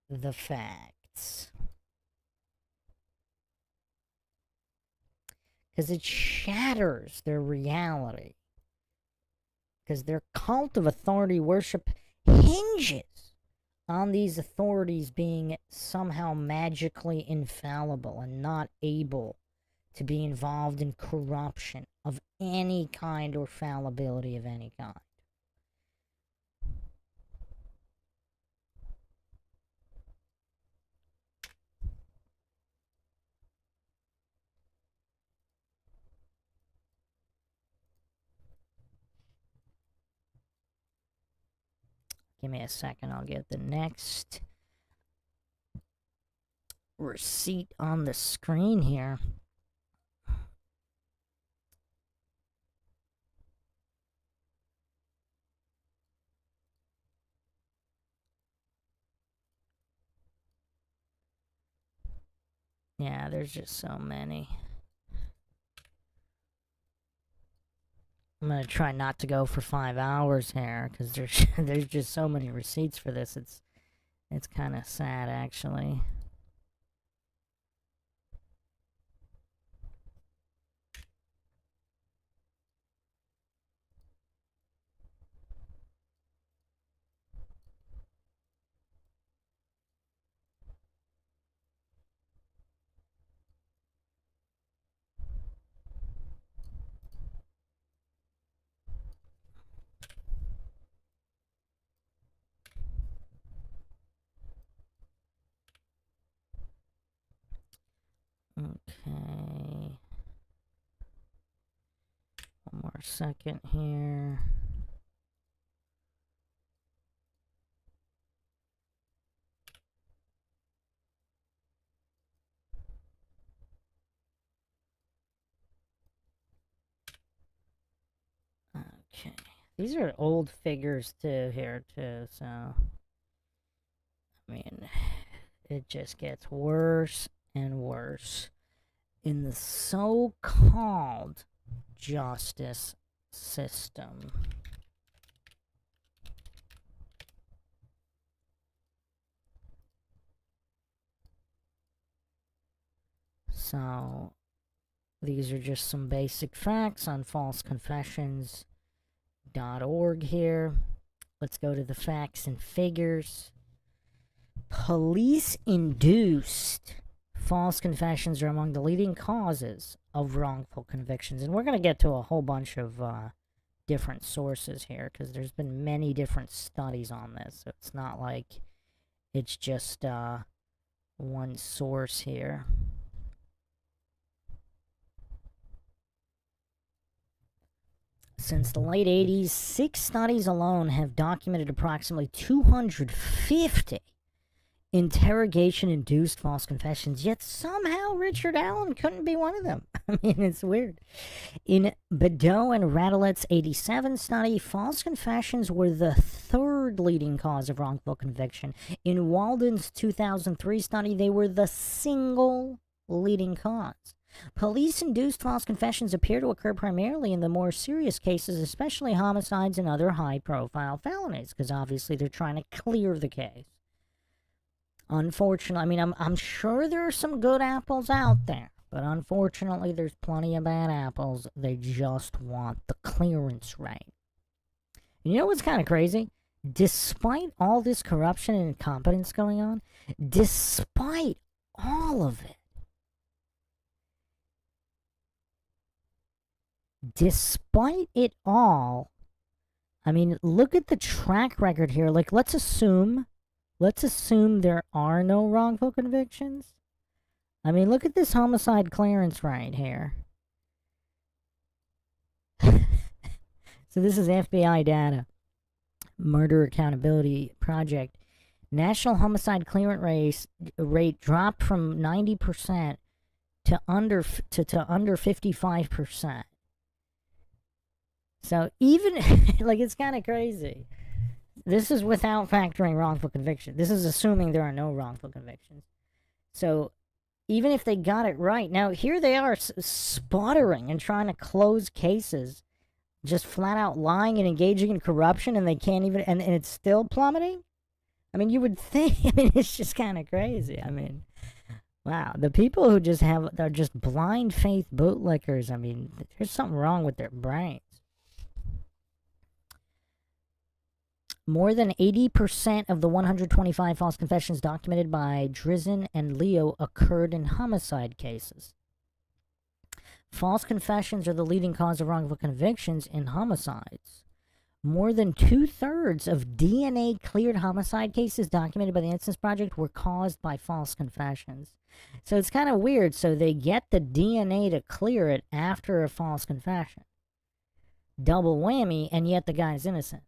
the facts. Because it shatters their reality. Because their cult of authority worship hinges on these authorities being somehow magically infallible and not able to be involved in corruption of any kind or fallibility of any kind. Give me a second, I'll get the next receipt on the screen here. Yeah, there's just so many. I'm gonna try not to go for 5 hours here, because there's just so many receipts for this. It's kind of sad, actually. Okay. One more second here. Okay. These are old figures too here too, so I mean it just gets worse and worse in the so-called justice system. So these are just some basic facts on falseconfessions.org here. Let's go to the facts and figures. Police-induced false confessions are among the leading causes of wrongful convictions. And we're going to get to a whole bunch of different sources here, because there's been many different studies on this. So it's not like it's just one source here. Since the late 80s, 6 studies alone have documented approximately 250 interrogation-induced false confessions, yet somehow Richard Allen couldn't be one of them. I mean, it's weird. In Bedeau and Radalet's 87 study, false confessions were the third leading cause of wrongful conviction. In Walden's 2003 study, they were the single leading cause. Police-induced false confessions appear to occur primarily in the more serious cases, especially homicides and other high-profile felonies, because obviously they're trying to clear the case. Unfortunately, I mean, I'm sure there are some good apples out there, but unfortunately there's plenty of bad apples. They just want the clearance rate. You know what's kind of crazy? Despite all this corruption and incompetence going on, despite all of it, despite it all, I mean, look at the track record here. Like, let's assume there are no wrongful convictions. I mean, look at this homicide clearance right here. So this is FBI data. Murder Accountability Project. National homicide clearance rate dropped from 90% to under 55%. So even, like, it's kind of crazy. This is without factoring wrongful conviction. This is assuming there are no wrongful convictions. So even if they got it right, now here they are sputtering and trying to close cases, just flat out lying and engaging in corruption, and they can't even, and it's still plummeting? I mean, you would think, I mean, it's just kind of crazy. I mean, wow. The people who just are just blind faith bootlickers, I mean, there's something wrong with their brains. More than 80% of the 125 false confessions documented by Drizin and Leo occurred in homicide cases. False confessions are the leading cause of wrongful convictions in homicides. More than 2/3 of DNA-cleared homicide cases documented by the Innocence Project were caused by false confessions. So it's kind of weird. So they get the DNA to clear it after a false confession. Double whammy, and yet the guy's innocent.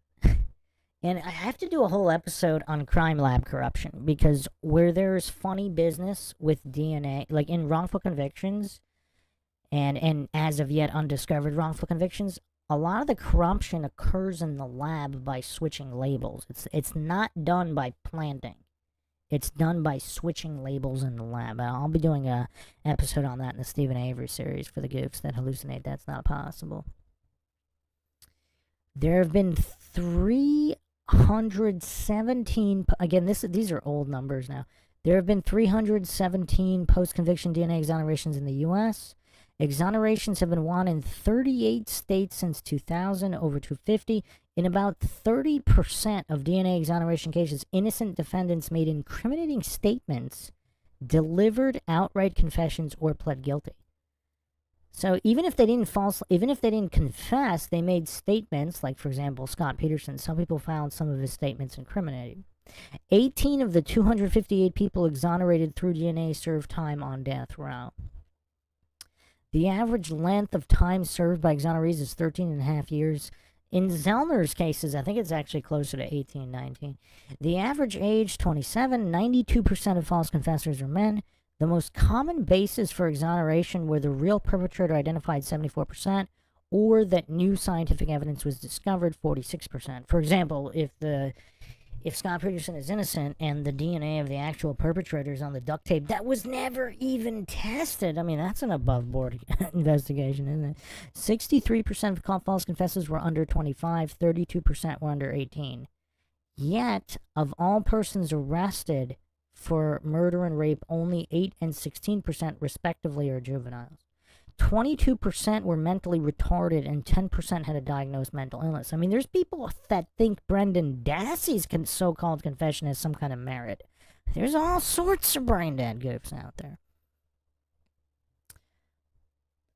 And I have to do a whole episode on crime lab corruption, because where there's funny business with DNA, like in wrongful convictions and as of yet undiscovered wrongful convictions, a lot of the corruption occurs in the lab by switching labels. It's not done by planting. It's done by switching labels in the lab. I'll be doing a episode on that in the Stephen Avery series for the goofs that hallucinate that's not possible. There have been 317, again, these are old numbers now. There have been 317 post-conviction DNA exonerations in the U.S. Exonerations have been won in 38 states since 2000, over 250. In about 30% of DNA exoneration cases, innocent defendants made incriminating statements, delivered outright confessions, or pled guilty. So even if they didn't confess, they made statements, like, for example, Scott Peterson. Some people found some of his statements incriminating. 18 of the 258 people exonerated through DNA served time on death row. The average length of time served by exonerees is 13.5 years. In Zellner's cases, I think it's actually closer to 18, 19. The average age, 27. 92% of false confessors are men. The most common basis for exoneration were the real perpetrator identified, 74%, or that new scientific evidence was discovered, 46%. For example, if Scott Peterson is innocent and the DNA of the actual perpetrator is on the duct tape that was never even tested, I mean, that's an above-board investigation, isn't it? 63% of false confessors were under 25, 32% were under 18. Yet, of all persons arrested for murder and rape, only 8 and 16% respectively are juveniles. 22% were mentally retarded and 10% had a diagnosed mental illness. I mean, there's people that think Brendan Dassey's so-called confession has some kind of merit. There's all sorts of brain-dead goofs out there.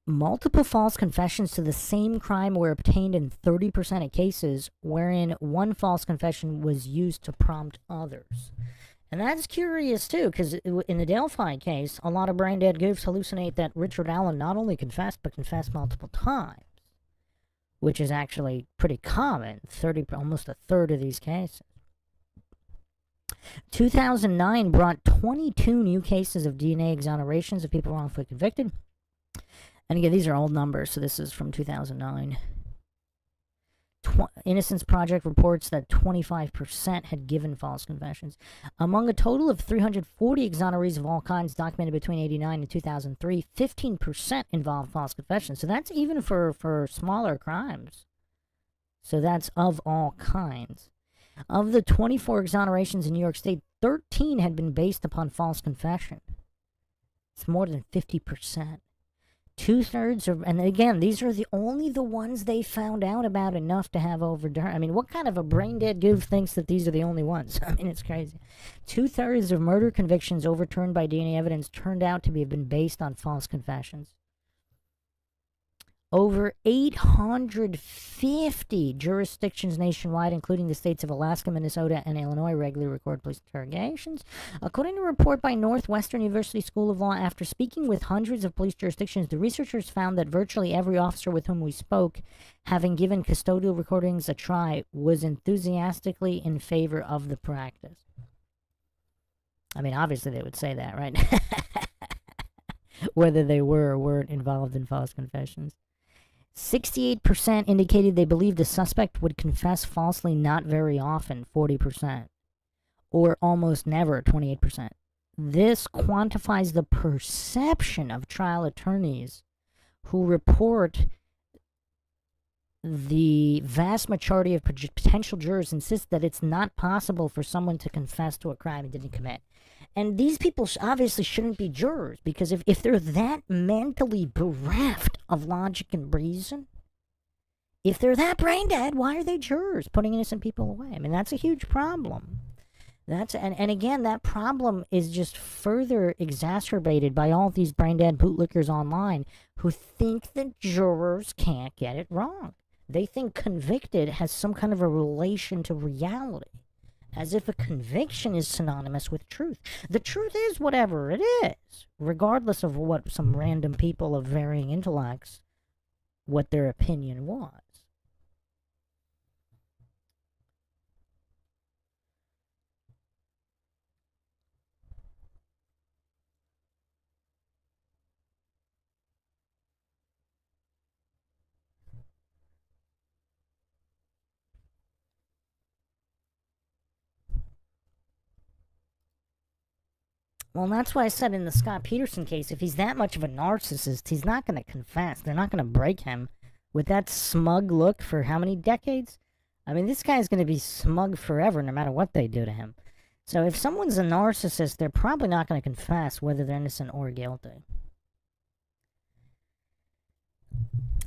Multiple false confessions to the same crime were obtained in 30% of cases, wherein one false confession was used to prompt others. And that's curious, too, because in the Delphi case, a lot of brain-dead goofs hallucinate that Richard Allen not only confessed, but confessed multiple times, which is actually pretty common, almost a third of these cases. 2009 brought 22 new cases of DNA exonerations of people wrongfully convicted. And again, these are old numbers, so this is from 2009. Innocence Project reports that 25% had given false confessions. Among a total of 340 exonerees of all kinds documented between 1989 and 2003, 15% involved false confessions. So that's even for smaller crimes. So that's of all kinds. Of the 24 exonerations in New York State, 13 had been based upon false confession. It's more than 50%. 2/3 of, and again, these are only the ones they found out about enough to have overturned. I mean, what kind of a brain dead goof thinks that these are the only ones? I mean, it's crazy. 2/3 of murder convictions overturned by DNA evidence turned out to have been based on false confessions. Over 850 jurisdictions nationwide, including the states of Alaska, Minnesota, and Illinois, regularly record police interrogations. According to a report by Northwestern University School of Law, after speaking with hundreds of police jurisdictions, the researchers found that virtually every officer with whom we spoke, having given custodial recordings a try, was enthusiastically in favor of the practice. I mean, obviously they would say that, right? Whether they were or weren't involved in false confessions. 68% indicated they believed the suspect would confess falsely not very often, 40%, or almost never, 28%. This quantifies the perception of trial attorneys who report the vast majority of potential jurors insist that it's not possible for someone to confess to a crime he didn't commit. And these people obviously shouldn't be jurors, because if they're that mentally bereft of logic and reason, if they're that brain dead, why are they jurors, putting innocent people away? I mean, that's a huge problem. And again, that problem is just further exacerbated by all these brain dead bootlickers online who think that jurors can't get it wrong. They think convicted has some kind of a relation to reality, as if a conviction is synonymous with truth. The truth is whatever it is, regardless of what some random people of varying intellects, what their opinion was. Well, that's why I said in the Scott Peterson case, if he's that much of a narcissist, he's not going to confess. They're not going to break him with that smug look for how many decades? I mean, this guy's going to be smug forever, no matter what they do to him. So if someone's a narcissist, they're probably not going to confess whether they're innocent or guilty.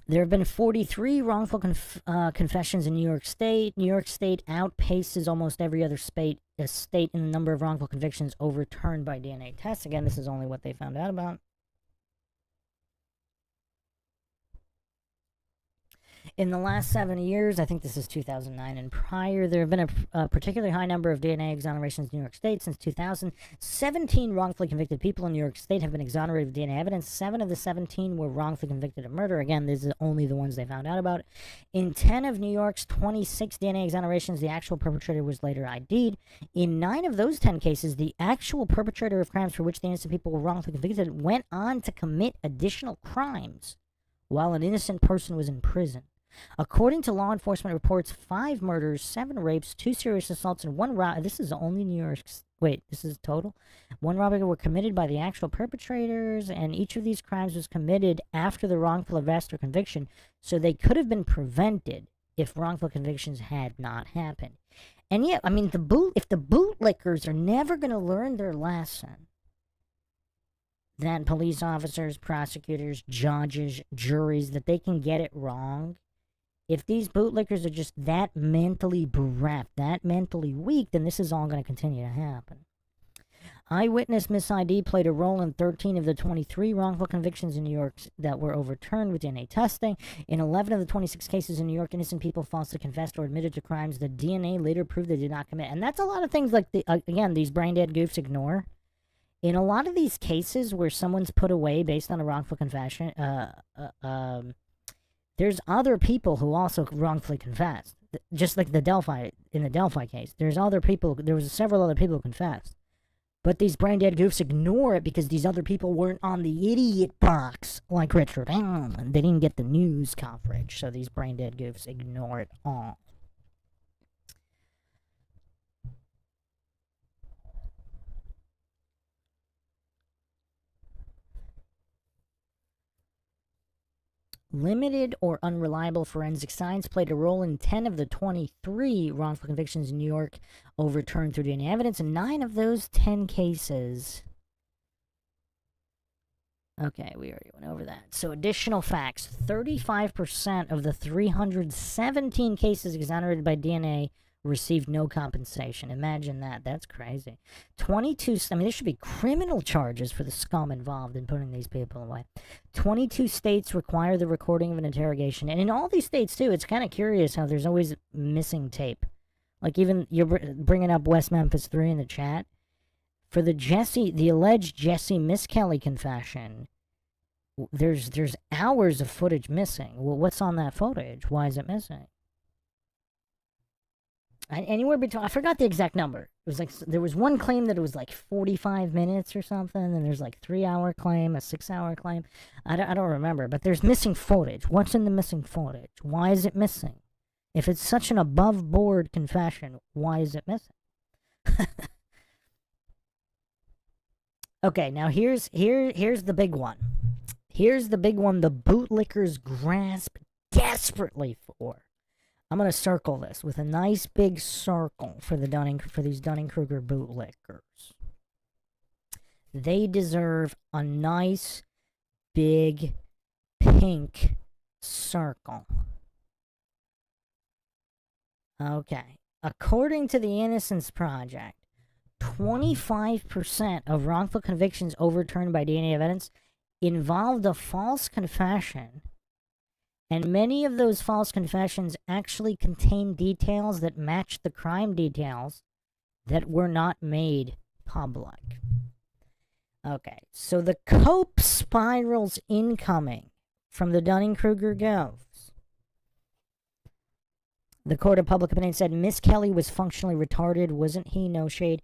There have been 43 wrongful confessions in New York State. New York State outpaces almost every other state in the number of wrongful convictions overturned by DNA tests. Again, this is only what they found out about. In the last 7 years, I think this is 2009 and prior, there have been a particularly high number of DNA exonerations in New York State. Since 2000, 17 wrongfully convicted people in New York State have been exonerated of DNA evidence. 7 of the 17 were wrongfully convicted of murder. Again, this is only the ones they found out about. In 10 of New York's 26 DNA exonerations, the actual perpetrator was later ID'd. In 9 of those 10 cases, the actual perpetrator of crimes for which the innocent people were wrongfully convicted went on to commit additional crimes while an innocent person was in prison. According to law enforcement reports, 5 murders, 7 rapes, 2 serious assaults, and 1 robbery. This is only New York. Wait, this is total? 1 robbery were committed by the actual perpetrators, and each of these crimes was committed after the wrongful arrest or conviction, so they could have been prevented if wrongful convictions had not happened. And yet, I mean, if the bootlickers are never going to learn their lesson, that police officers, prosecutors, judges, juries, that they can get it wrong. If these bootlickers are just that mentally bereft, that mentally weak, then this is all going to continue to happen. Eyewitness mis-ID played a role in 13 of the 23 wrongful convictions in New York that were overturned with DNA testing. In 11 of the 26 cases in New York, innocent people falsely confessed or admitted to crimes that DNA later proved they did not commit. And that's a lot of things like, again, these brain-dead goofs ignore. In a lot of these cases where someone's put away based on a wrongful confession, There's other people who also wrongfully confessed. Just like in the Delphi case. There was several other people who confessed. But these brain dead goofs ignore it because these other people weren't on the idiot box like Richard Allen. They didn't get the news coverage, so these brain dead goofs ignore it all. Limited or unreliable forensic science played a role in 10 of the 23 wrongful convictions in New York overturned through DNA evidence. In 9 of those 10 cases... Okay, we already went over that. So additional facts. 35% of the 317 cases exonerated by DNA received no compensation. Imagine that. That's crazy. 22... I mean, there should be criminal charges for the scum involved in putting these people away. 22 states require the recording of an interrogation. And in all these states, too, it's kind of curious how there's always missing tape. Like, even you're bringing up West Memphis 3 in the chat. For the alleged Jesse Miss Kelly confession, there's hours of footage missing. Well, what's on that footage? Why is it missing? Anywhere between, I forgot the exact number. It was like, there was one claim that it was like 45 minutes or something, and there's like 3-hour claim, a 6-hour claim. I don't remember, but there's missing footage. What's in the missing footage? Why is it missing? If it's such an above-board confession, why is it missing? Okay, now here's the big one. Here's the big one the bootlickers grasp desperately for. I'm going to circle this with a nice big circle for these Dunning-Kruger bootlickers. They deserve a nice big pink circle. Okay. According to the Innocence Project, 25% of wrongful convictions overturned by DNA evidence involved a false confession, and many of those false confessions actually contain details that match the crime details that were not made public. Okay, so the cope spirals incoming from the Dunning-Kruger goes. The court of public opinion said Miss Kelly was functionally retarded, wasn't he? No shade.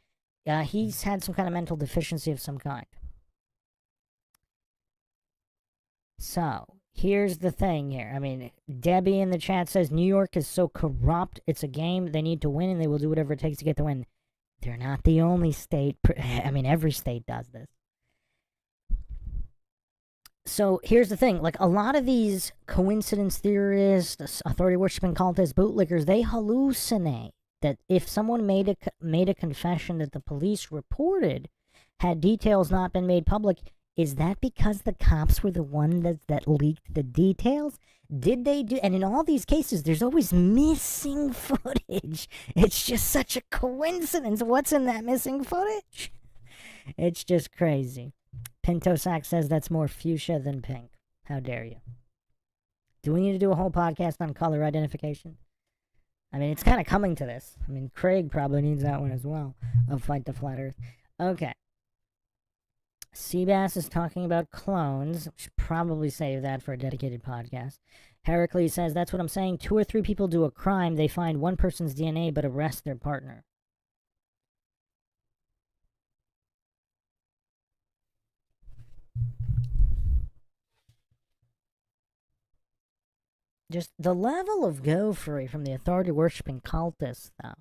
He's had some kind of mental deficiency of some kind. So, here's the thing here. I mean, Debbie in the chat says New York is so corrupt, it's a game, they need to win, and they will do whatever it takes to get the win. They're not the only state. I mean, every state does this. So, here's the thing. Like, a lot of these coincidence theorists, authority-worshipping cultists, bootlickers, they hallucinate that if someone made a confession that the police reported had details not been made public, is that because the cops were the one that leaked the details? Did they do... And in all these cases, there's always missing footage. It's just such a coincidence. What's in that missing footage? It's just crazy. Pinto Sack says that's more fuchsia than pink. How dare you? Do we need to do a whole podcast on color identification? I mean, it's kind of coming to this. I mean, Craig probably needs that one as well. Of Fight the Flat Earth. Okay. Seabass is talking about clones. We should probably save that for a dedicated podcast. Heracles says, that's what I'm saying. 2 or 3 people do a crime. They find one person's DNA but arrest their partner. Just the level of gophery from the authority-worshipping cultists, though.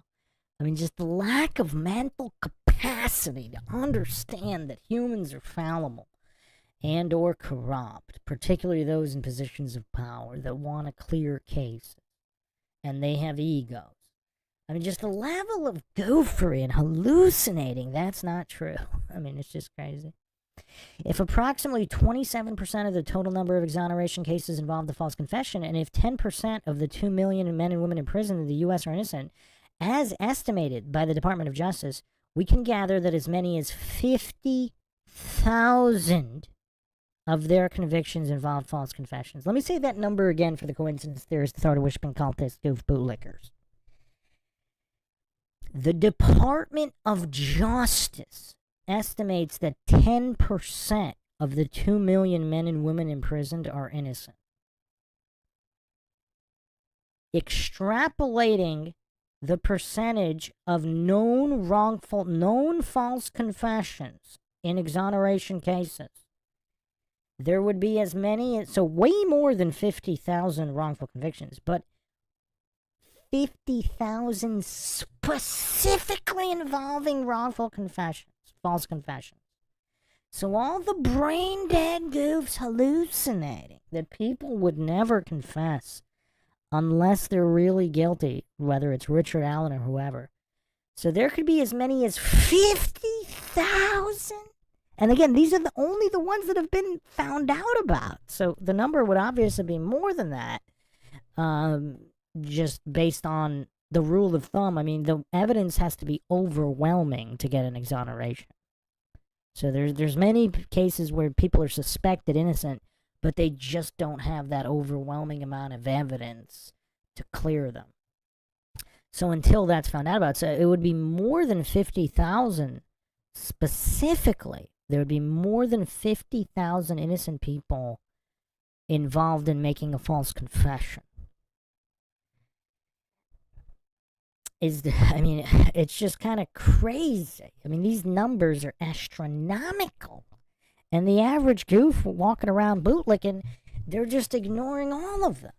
I mean, just the lack of mental capacity to understand that humans are fallible and or corrupt, particularly those in positions of power that want to clear cases, and they have egos. I mean, just the level of gophery and hallucinating, that's not true. I mean, it's just crazy. If approximately 27% of the total number of exoneration cases involve the false confession, and if 10% of the 2 million men and women in prison in the U.S. are innocent, as estimated by the Department of Justice, we can gather that as many as 50,000 of their convictions involved false confessions. Let me say that number again for the coincidence theorists, authority-worshipping cultists, goof bootlickers. The Department of Justice estimates that 10% of the 2 million men and women imprisoned are innocent. extrapolating the percentage of known false confessions in exoneration cases, there would be as many, so way more than 50,000 wrongful convictions, but 50,000 specifically involving wrongful confessions, false confessions. So all the brain dead goofs hallucinating that people would never confess unless they're really guilty, whether it's Richard Allen or whoever. So there could be as many as 50,000. And again, these are only the ones that have been found out about. So the number would obviously be more than that, just based on the rule of thumb. I mean, the evidence has to be overwhelming to get an exoneration. So there's many cases where people are suspected innocent, but they just don't have that overwhelming amount of evidence to clear them. So until that's found out about, so it would be more than 50,000 specifically. There would be more than 50,000 innocent people involved in making a false confession. It's just kind of crazy. I mean, these numbers are astronomical. And the average goof walking around bootlicking, they're just ignoring all of this.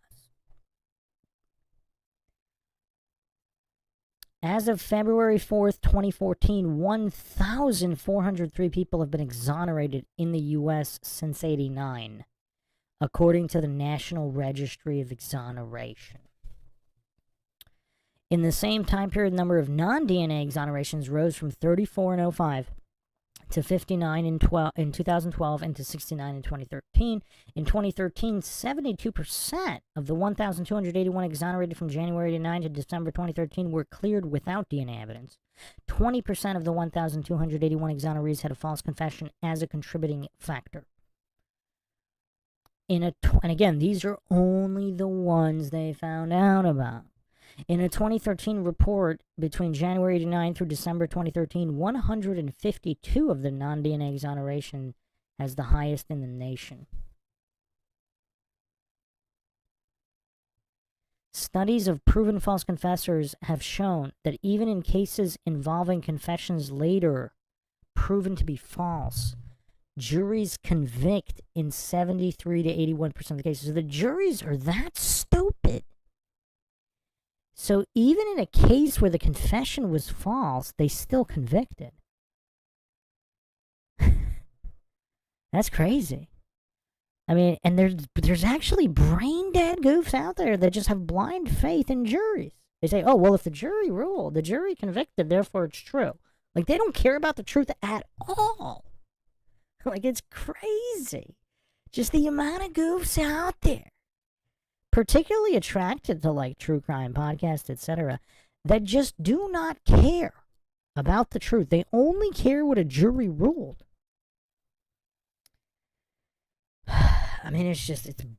As of February 4th, 2014, 1,403 people have been exonerated in the U.S. since '89, according to the National Registry of Exoneration. In the same time period, the number of non-DNA exonerations rose from 34 in 2005 to 59 in 2012 and to 69 in 2013. In 2013, 72% of the 1,281 exonerated from January 9 to December 2013 were cleared without DNA evidence. 20% of the 1,281 exonerees had a false confession as a contributing factor. And again, these are only the ones they found out about. In a 2013 report, between January 89 through December 2013, 152 of the non-DNA exoneration has the highest in the nation. Studies of proven false confessors have shown that even in cases involving confessions later proven to be false, juries convict in 73 to 81% of the cases. So the juries are that stupid. So even in a case where the confession was false, they still convicted. That's crazy. I mean, and there's actually brain dead goofs out there that just have blind faith in juries. They say, oh, well, if the jury ruled, the jury convicted, therefore it's true. Like, they don't care about the truth at all. Like, it's crazy. Just the amount of goofs out there, particularly attracted to like true crime podcasts, etc., that just do not care about the truth. They only care what a jury ruled. I mean, it's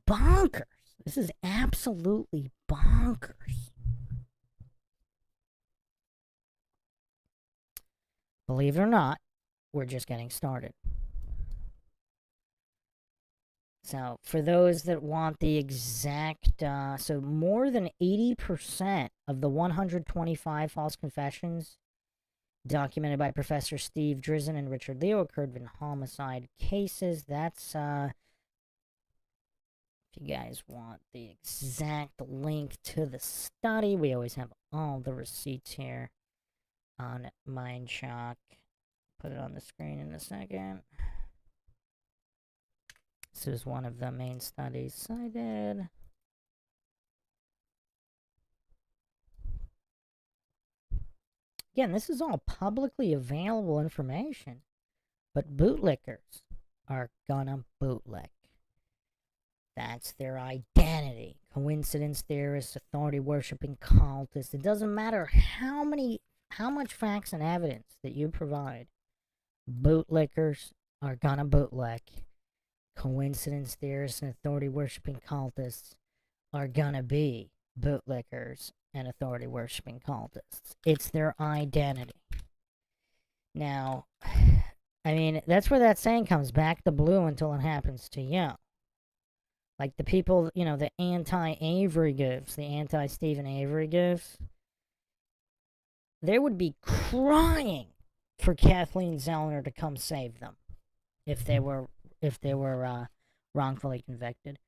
bonkers. This is absolutely bonkers. Believe it or not, we're just getting started. So, for those that want the exact, so more than 80% of the 125 false confessions documented by Professor Steve Drizin and Richard Leo occurred in homicide cases. That's, if you guys want the exact link to the study, we always have all the receipts here on Mindshock. Put it on the screen in a second. This is one of the main studies cited. Again, this is all publicly available information, but bootlickers are gonna bootlick. That's their identity. Coincidence theorists, authority worshipping cultists. It doesn't matter how much facts and evidence that you provide. Bootlickers are gonna bootlick. Coincidence theorists and authority worshipping cultists are gonna be bootlickers and authority worshipping cultists. It's their identity. Now, I mean, that's where that saying comes, back the blue until it happens to you. Like the people, the anti-Avery gifts, the anti-Stephen Avery gifts, they would be crying for Kathleen Zellner to come save them if they were wrongfully convicted.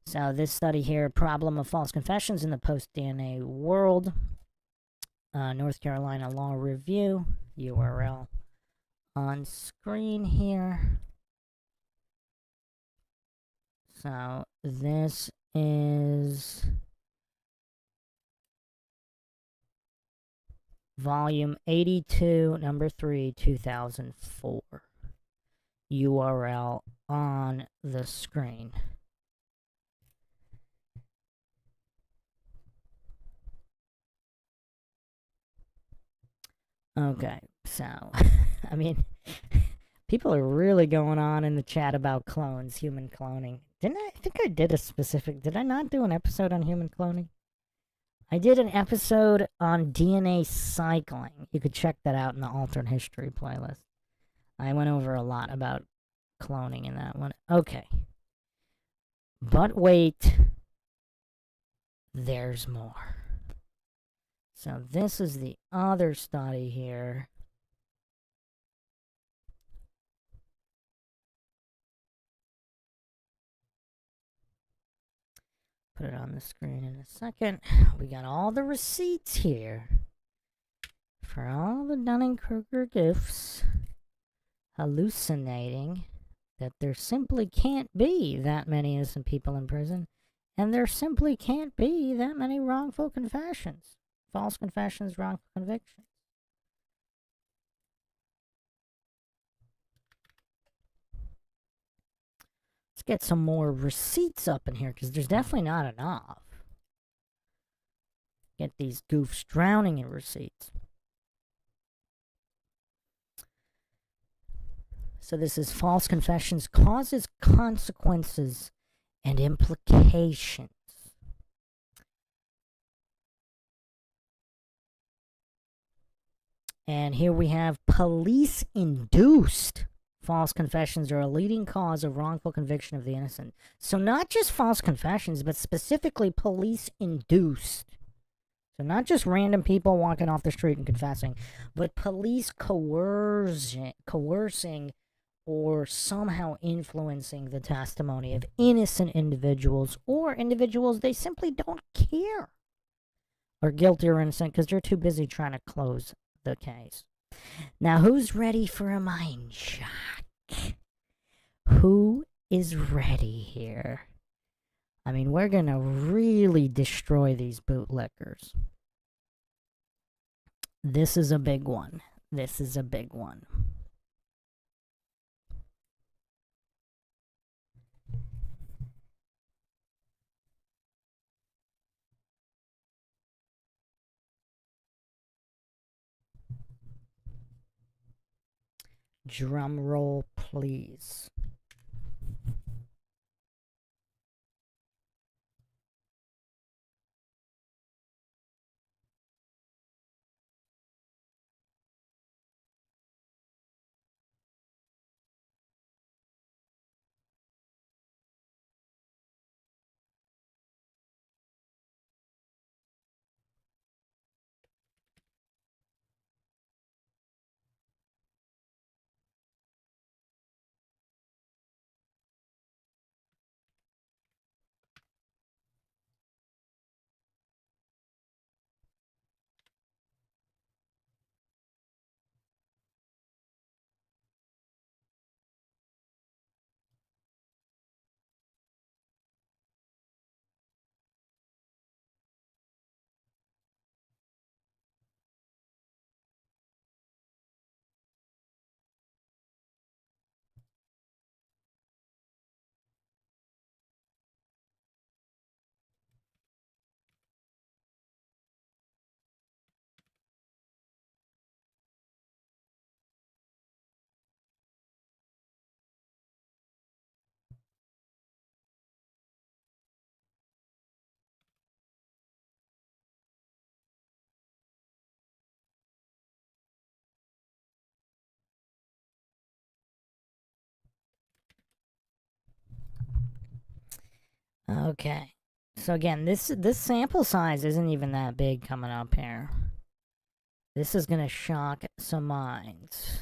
So this study here, problem of false confessions in the post-DNA world, North Carolina Law Review, URL on screen here. So this is volume 82, number 3, 2004. URL on the screen. Okay, so, I mean, people are really going on in the chat about clones, human cloning. I think I did did I not do an episode on human cloning? I did an episode on DNA cycling. You could check that out in the alternate history playlist. I went over a lot about cloning in that one. Okay. But wait, there's more. So this is the other study here. Put it on the screen in a second. We got all the receipts here for all the Dunning-Kruger gifts hallucinating that there simply can't be that many innocent people in prison, and there simply can't be that many wrongful confessions. False confessions, wrongful convictions. Let's get some more receipts up in here, because there's definitely not enough. Get these goofs drowning in receipts. So this is false confessions, causes, consequences, and implications. And here we have police-induced false confessions are a leading cause of wrongful conviction of the innocent. So not just false confessions, but specifically police-induced. So not just random people walking off the street and confessing, but police coercing or somehow influencing the testimony of innocent individuals or individuals they simply don't care are guilty or innocent because they're too busy trying to close the case. Now, who's ready for a mind shock? Who is ready here? I mean, we're going to really destroy these bootlickers. This is a big one. This is a big one. Drum roll, please. Okay. So again, this sample size isn't even that big coming up here. This is going to shock some minds.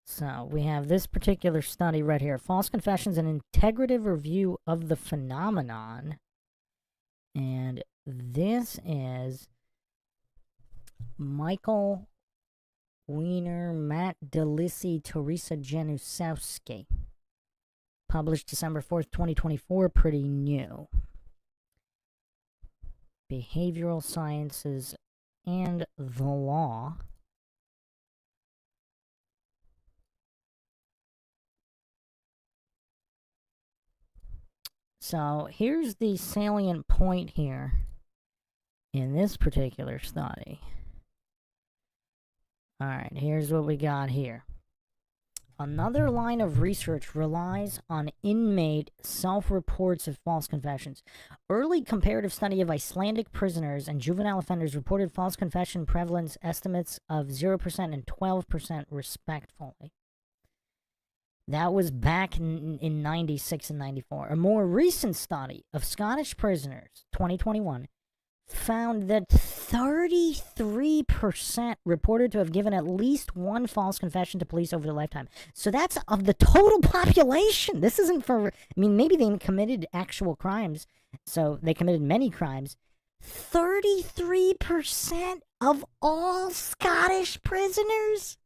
So we have this particular study right here. False Confessions, an integrative review of the phenomenon. And this is Michael Wiener, Matt Delissi, Teresa Janusowski. Published December 4th, 2024. Pretty new. Behavioral Sciences and the Law. So here's the salient point here in this particular study. Alright, here's what we got here. Another line of research relies on inmate self-reports of false confessions. Early comparative study of Icelandic prisoners and juvenile offenders reported false confession prevalence estimates of 0% and 12% respectively. That was back in 96 and 94. A more recent study of Scottish prisoners, 2021, found that 33% reported to have given at least one false confession to police over their lifetime. So that's of the total population. This isn't for, I mean, maybe they committed actual crimes, so they committed many crimes. 33% of all Scottish prisoners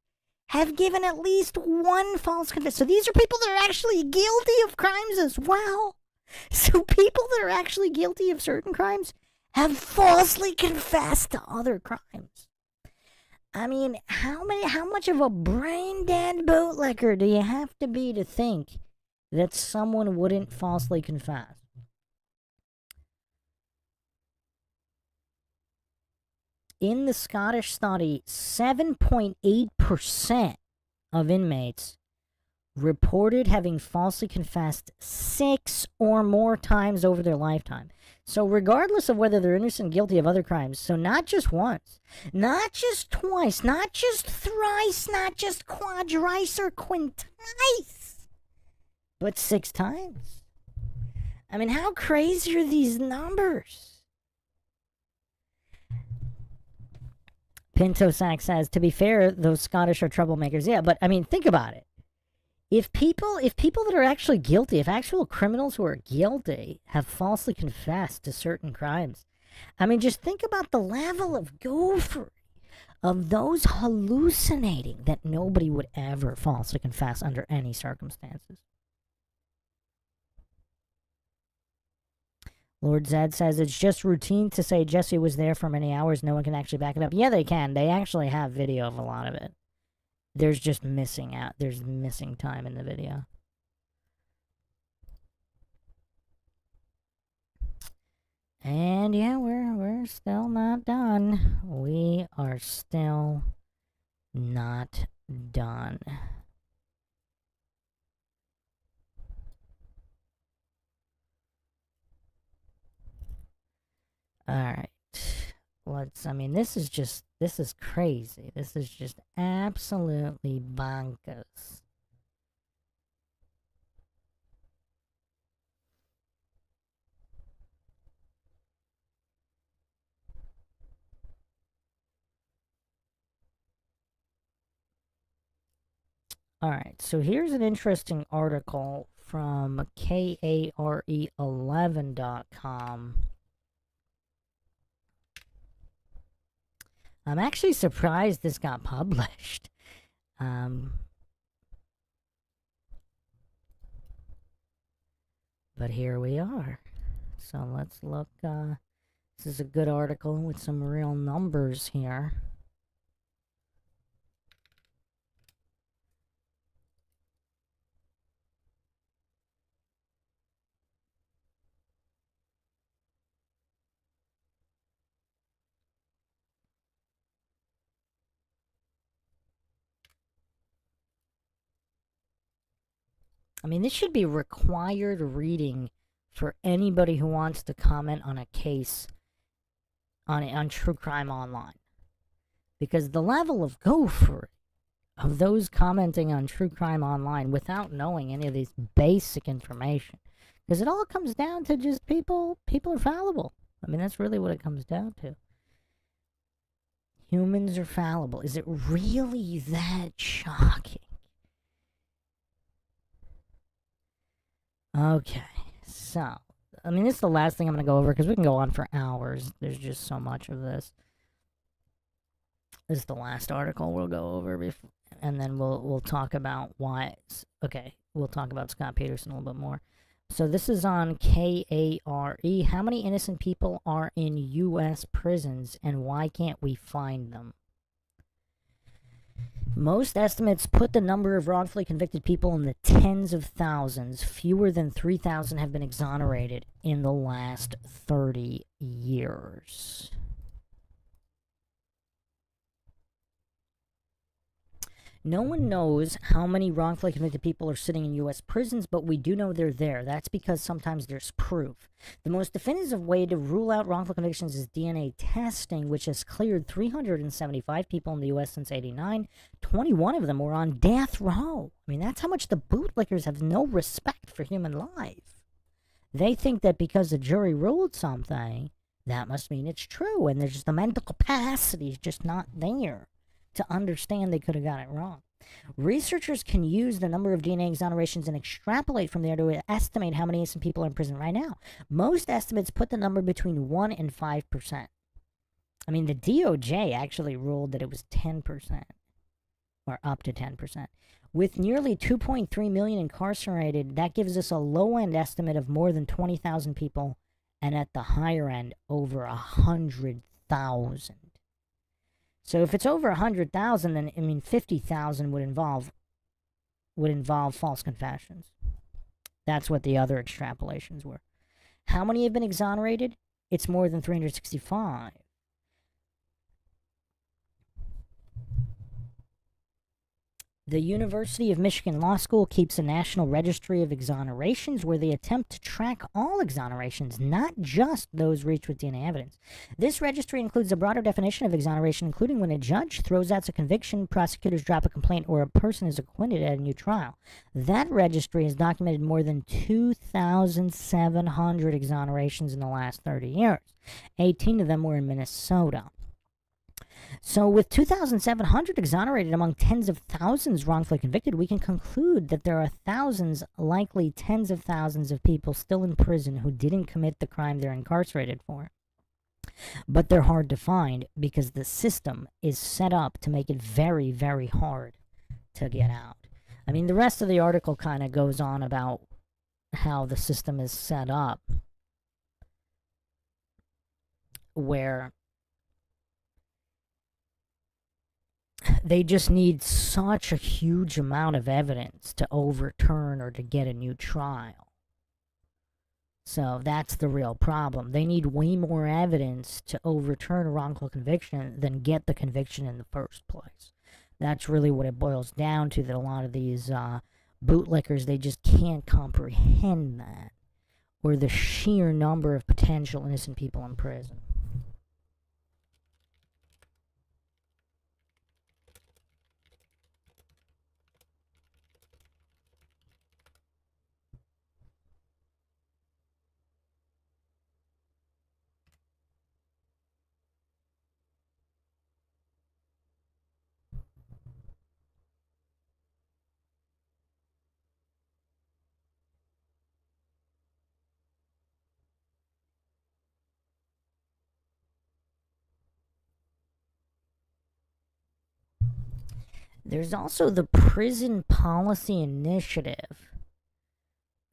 have given at least one false confession. So these are people that are actually guilty of crimes as well. So people that are actually guilty of certain crimes have falsely confessed to other crimes. I mean, how much of a brain-dead bootlicker do you have to be to think that someone wouldn't falsely confess? In the Scottish study, 7.8% of inmates reported having falsely confessed 6 or more times over their lifetime. So regardless of whether they're innocent or guilty of other crimes, so not just once, not just twice, not just thrice, not just quadrice or quintice, but 6 times. I mean, how crazy are these numbers? Pinto Sack says, to be fair, those Scottish are troublemakers. Yeah, but I mean, think about it. If people that are actually guilty, if actual criminals who are guilty have falsely confessed to certain crimes, I mean, just think about the level of gophery of those hallucinating that nobody would ever falsely confess under any circumstances. Lord Zed says it's just routine to say Jesse was there for many hours. No one can actually back it up. Yeah, they can. They actually have video of a lot of it. There's just missing out. There's missing time in the video. And yeah, we're still not done. We are still not done. Alright, I mean, this is crazy. This is just absolutely bonkers. Alright, so here's an interesting article from KARE11.com. I'm actually surprised this got published. But here we are. So let's look. This is a good article with some real numbers here. I mean, this should be required reading for anybody who wants to comment on a case on True Crime Online. Because the level of gopher of those commenting on True Crime Online without knowing any of this basic information. Because it all comes down to just people are fallible. I mean, that's really what it comes down to. Humans are fallible. Is it really that shocking? Okay, so, I mean, this is the last thing I'm going to go over because we can go on for hours. There's just so much of this. This is the last article we'll go over, and then we'll talk about why. Okay, we'll talk about Scott Peterson a little bit more. So this is on KARE. How many innocent people are in U.S. prisons, and why can't we find them? Most estimates put the number of wrongfully convicted people in the tens of thousands. Fewer than 3,000 have been exonerated in the last 30 years. No one knows how many wrongfully convicted people are sitting in U.S. prisons, but we do know they're there. That's because sometimes there's proof. The most definitive way to rule out wrongful convictions is DNA testing, which has cleared 375 people in the U.S. since '89. 21 of them were on death row. I mean, that's how much the bootlickers have no respect for human life. They think that because the jury ruled something, that must mean it's true, and there's just the mental capacity is just not there to understand they could have got it wrong. Researchers can use the number of DNA exonerations and extrapolate from there to estimate how many innocent people are in prison right now. Most estimates put the number between 1 and 5%. I mean, the DOJ actually ruled that it was 10%, or up to 10%. With nearly 2.3 million incarcerated, that gives us a low-end estimate of more than 20,000 people, and at the higher end, over 100,000. So if it's over 100,000, then, I mean, 50,000 would involve false confessions. That's what the other extrapolations were. How many have been exonerated? It's more than 365. The University of Michigan Law School keeps a national registry of exonerations where they attempt to track all exonerations, not just those reached with DNA evidence. This registry includes a broader definition of exoneration, including when a judge throws out a conviction, prosecutors drop a complaint, or a person is acquitted at a new trial. That registry has documented more than 2,700 exonerations in the last 30 years. 18 of them were in Minnesota. So with 2,700 exonerated among tens of thousands wrongfully convicted, we can conclude that there are thousands, likely tens of thousands of people still in prison who didn't commit the crime they're incarcerated for. But they're hard to find because the system is set up to make it very, very hard to get out. I mean, the rest of the article kind of goes on about how the system is set up, where they just need such a huge amount of evidence to overturn or to get a new trial. So that's the real problem. They need way more evidence to overturn a wrongful conviction than get the conviction in the first place. That's really what it boils down to, that a lot of these bootlickers, they just can't comprehend that, or the sheer number of potential innocent people in prison. There's also the Prison Policy Initiative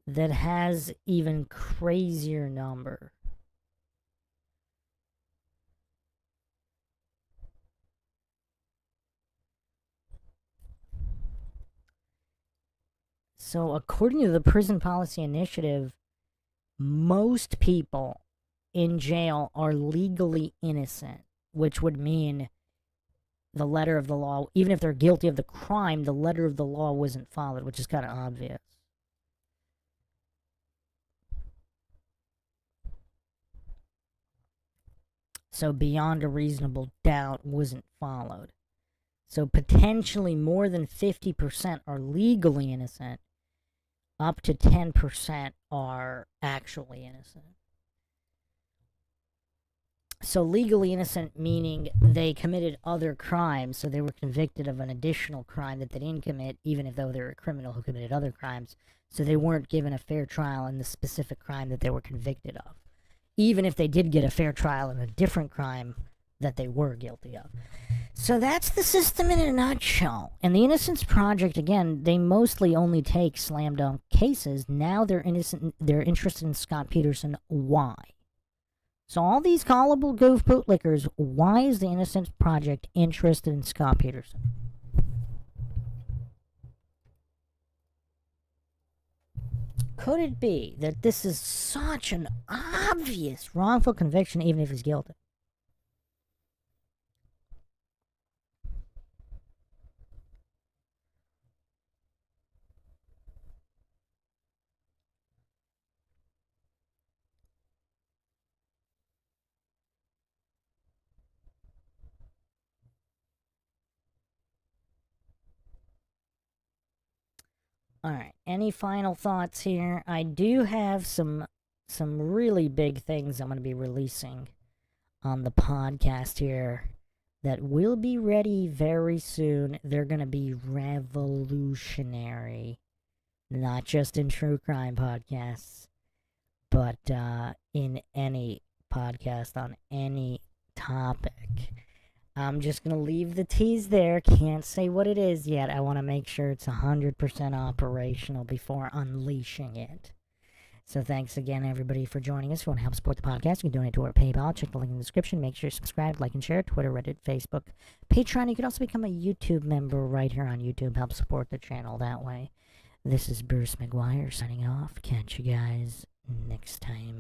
that has even crazier number. So according to the Prison Policy Initiative, most people in jail are legally innocent, which would mean the letter of the law, even if they're guilty of the crime, the letter of the law wasn't followed, which is kind of obvious. So beyond a reasonable doubt wasn't followed. So potentially more than 50% are legally innocent, up to 10% are actually innocent. So legally innocent meaning they committed other crimes, so they were convicted of an additional crime that they didn't commit, even if though they were a criminal who committed other crimes. So they weren't given a fair trial in the specific crime that they were convicted of, even if they did get a fair trial in a different crime that they were guilty of. So that's the system in a nutshell. And the Innocence Project, again, they mostly only take slam dunk cases. Now they're interested in Scott Peterson. Why? So all these gullible goof bootlickers, why is the Innocence Project interested in Scott Peterson? Could it be that this is such an obvious wrongful conviction, even if he's guilty? All right. Any final thoughts here? I do have some really big things I'm going to be releasing on the podcast here that will be ready very soon. They're going to be revolutionary, not just in true crime podcasts, but in any podcast on any topic. I'm just going to leave the tease there. Can't say what it is yet. I want to make sure it's 100% operational before unleashing it. So thanks again, everybody, for joining us. If you want to help support the podcast, you can donate to our PayPal. Check the link in the description. Make sure you subscribe, like, and share. Twitter, Reddit, Facebook, Patreon. You can also become a YouTube member right here on YouTube. Help support the channel that way. This is Bruce McGuire signing off. Catch you guys next time.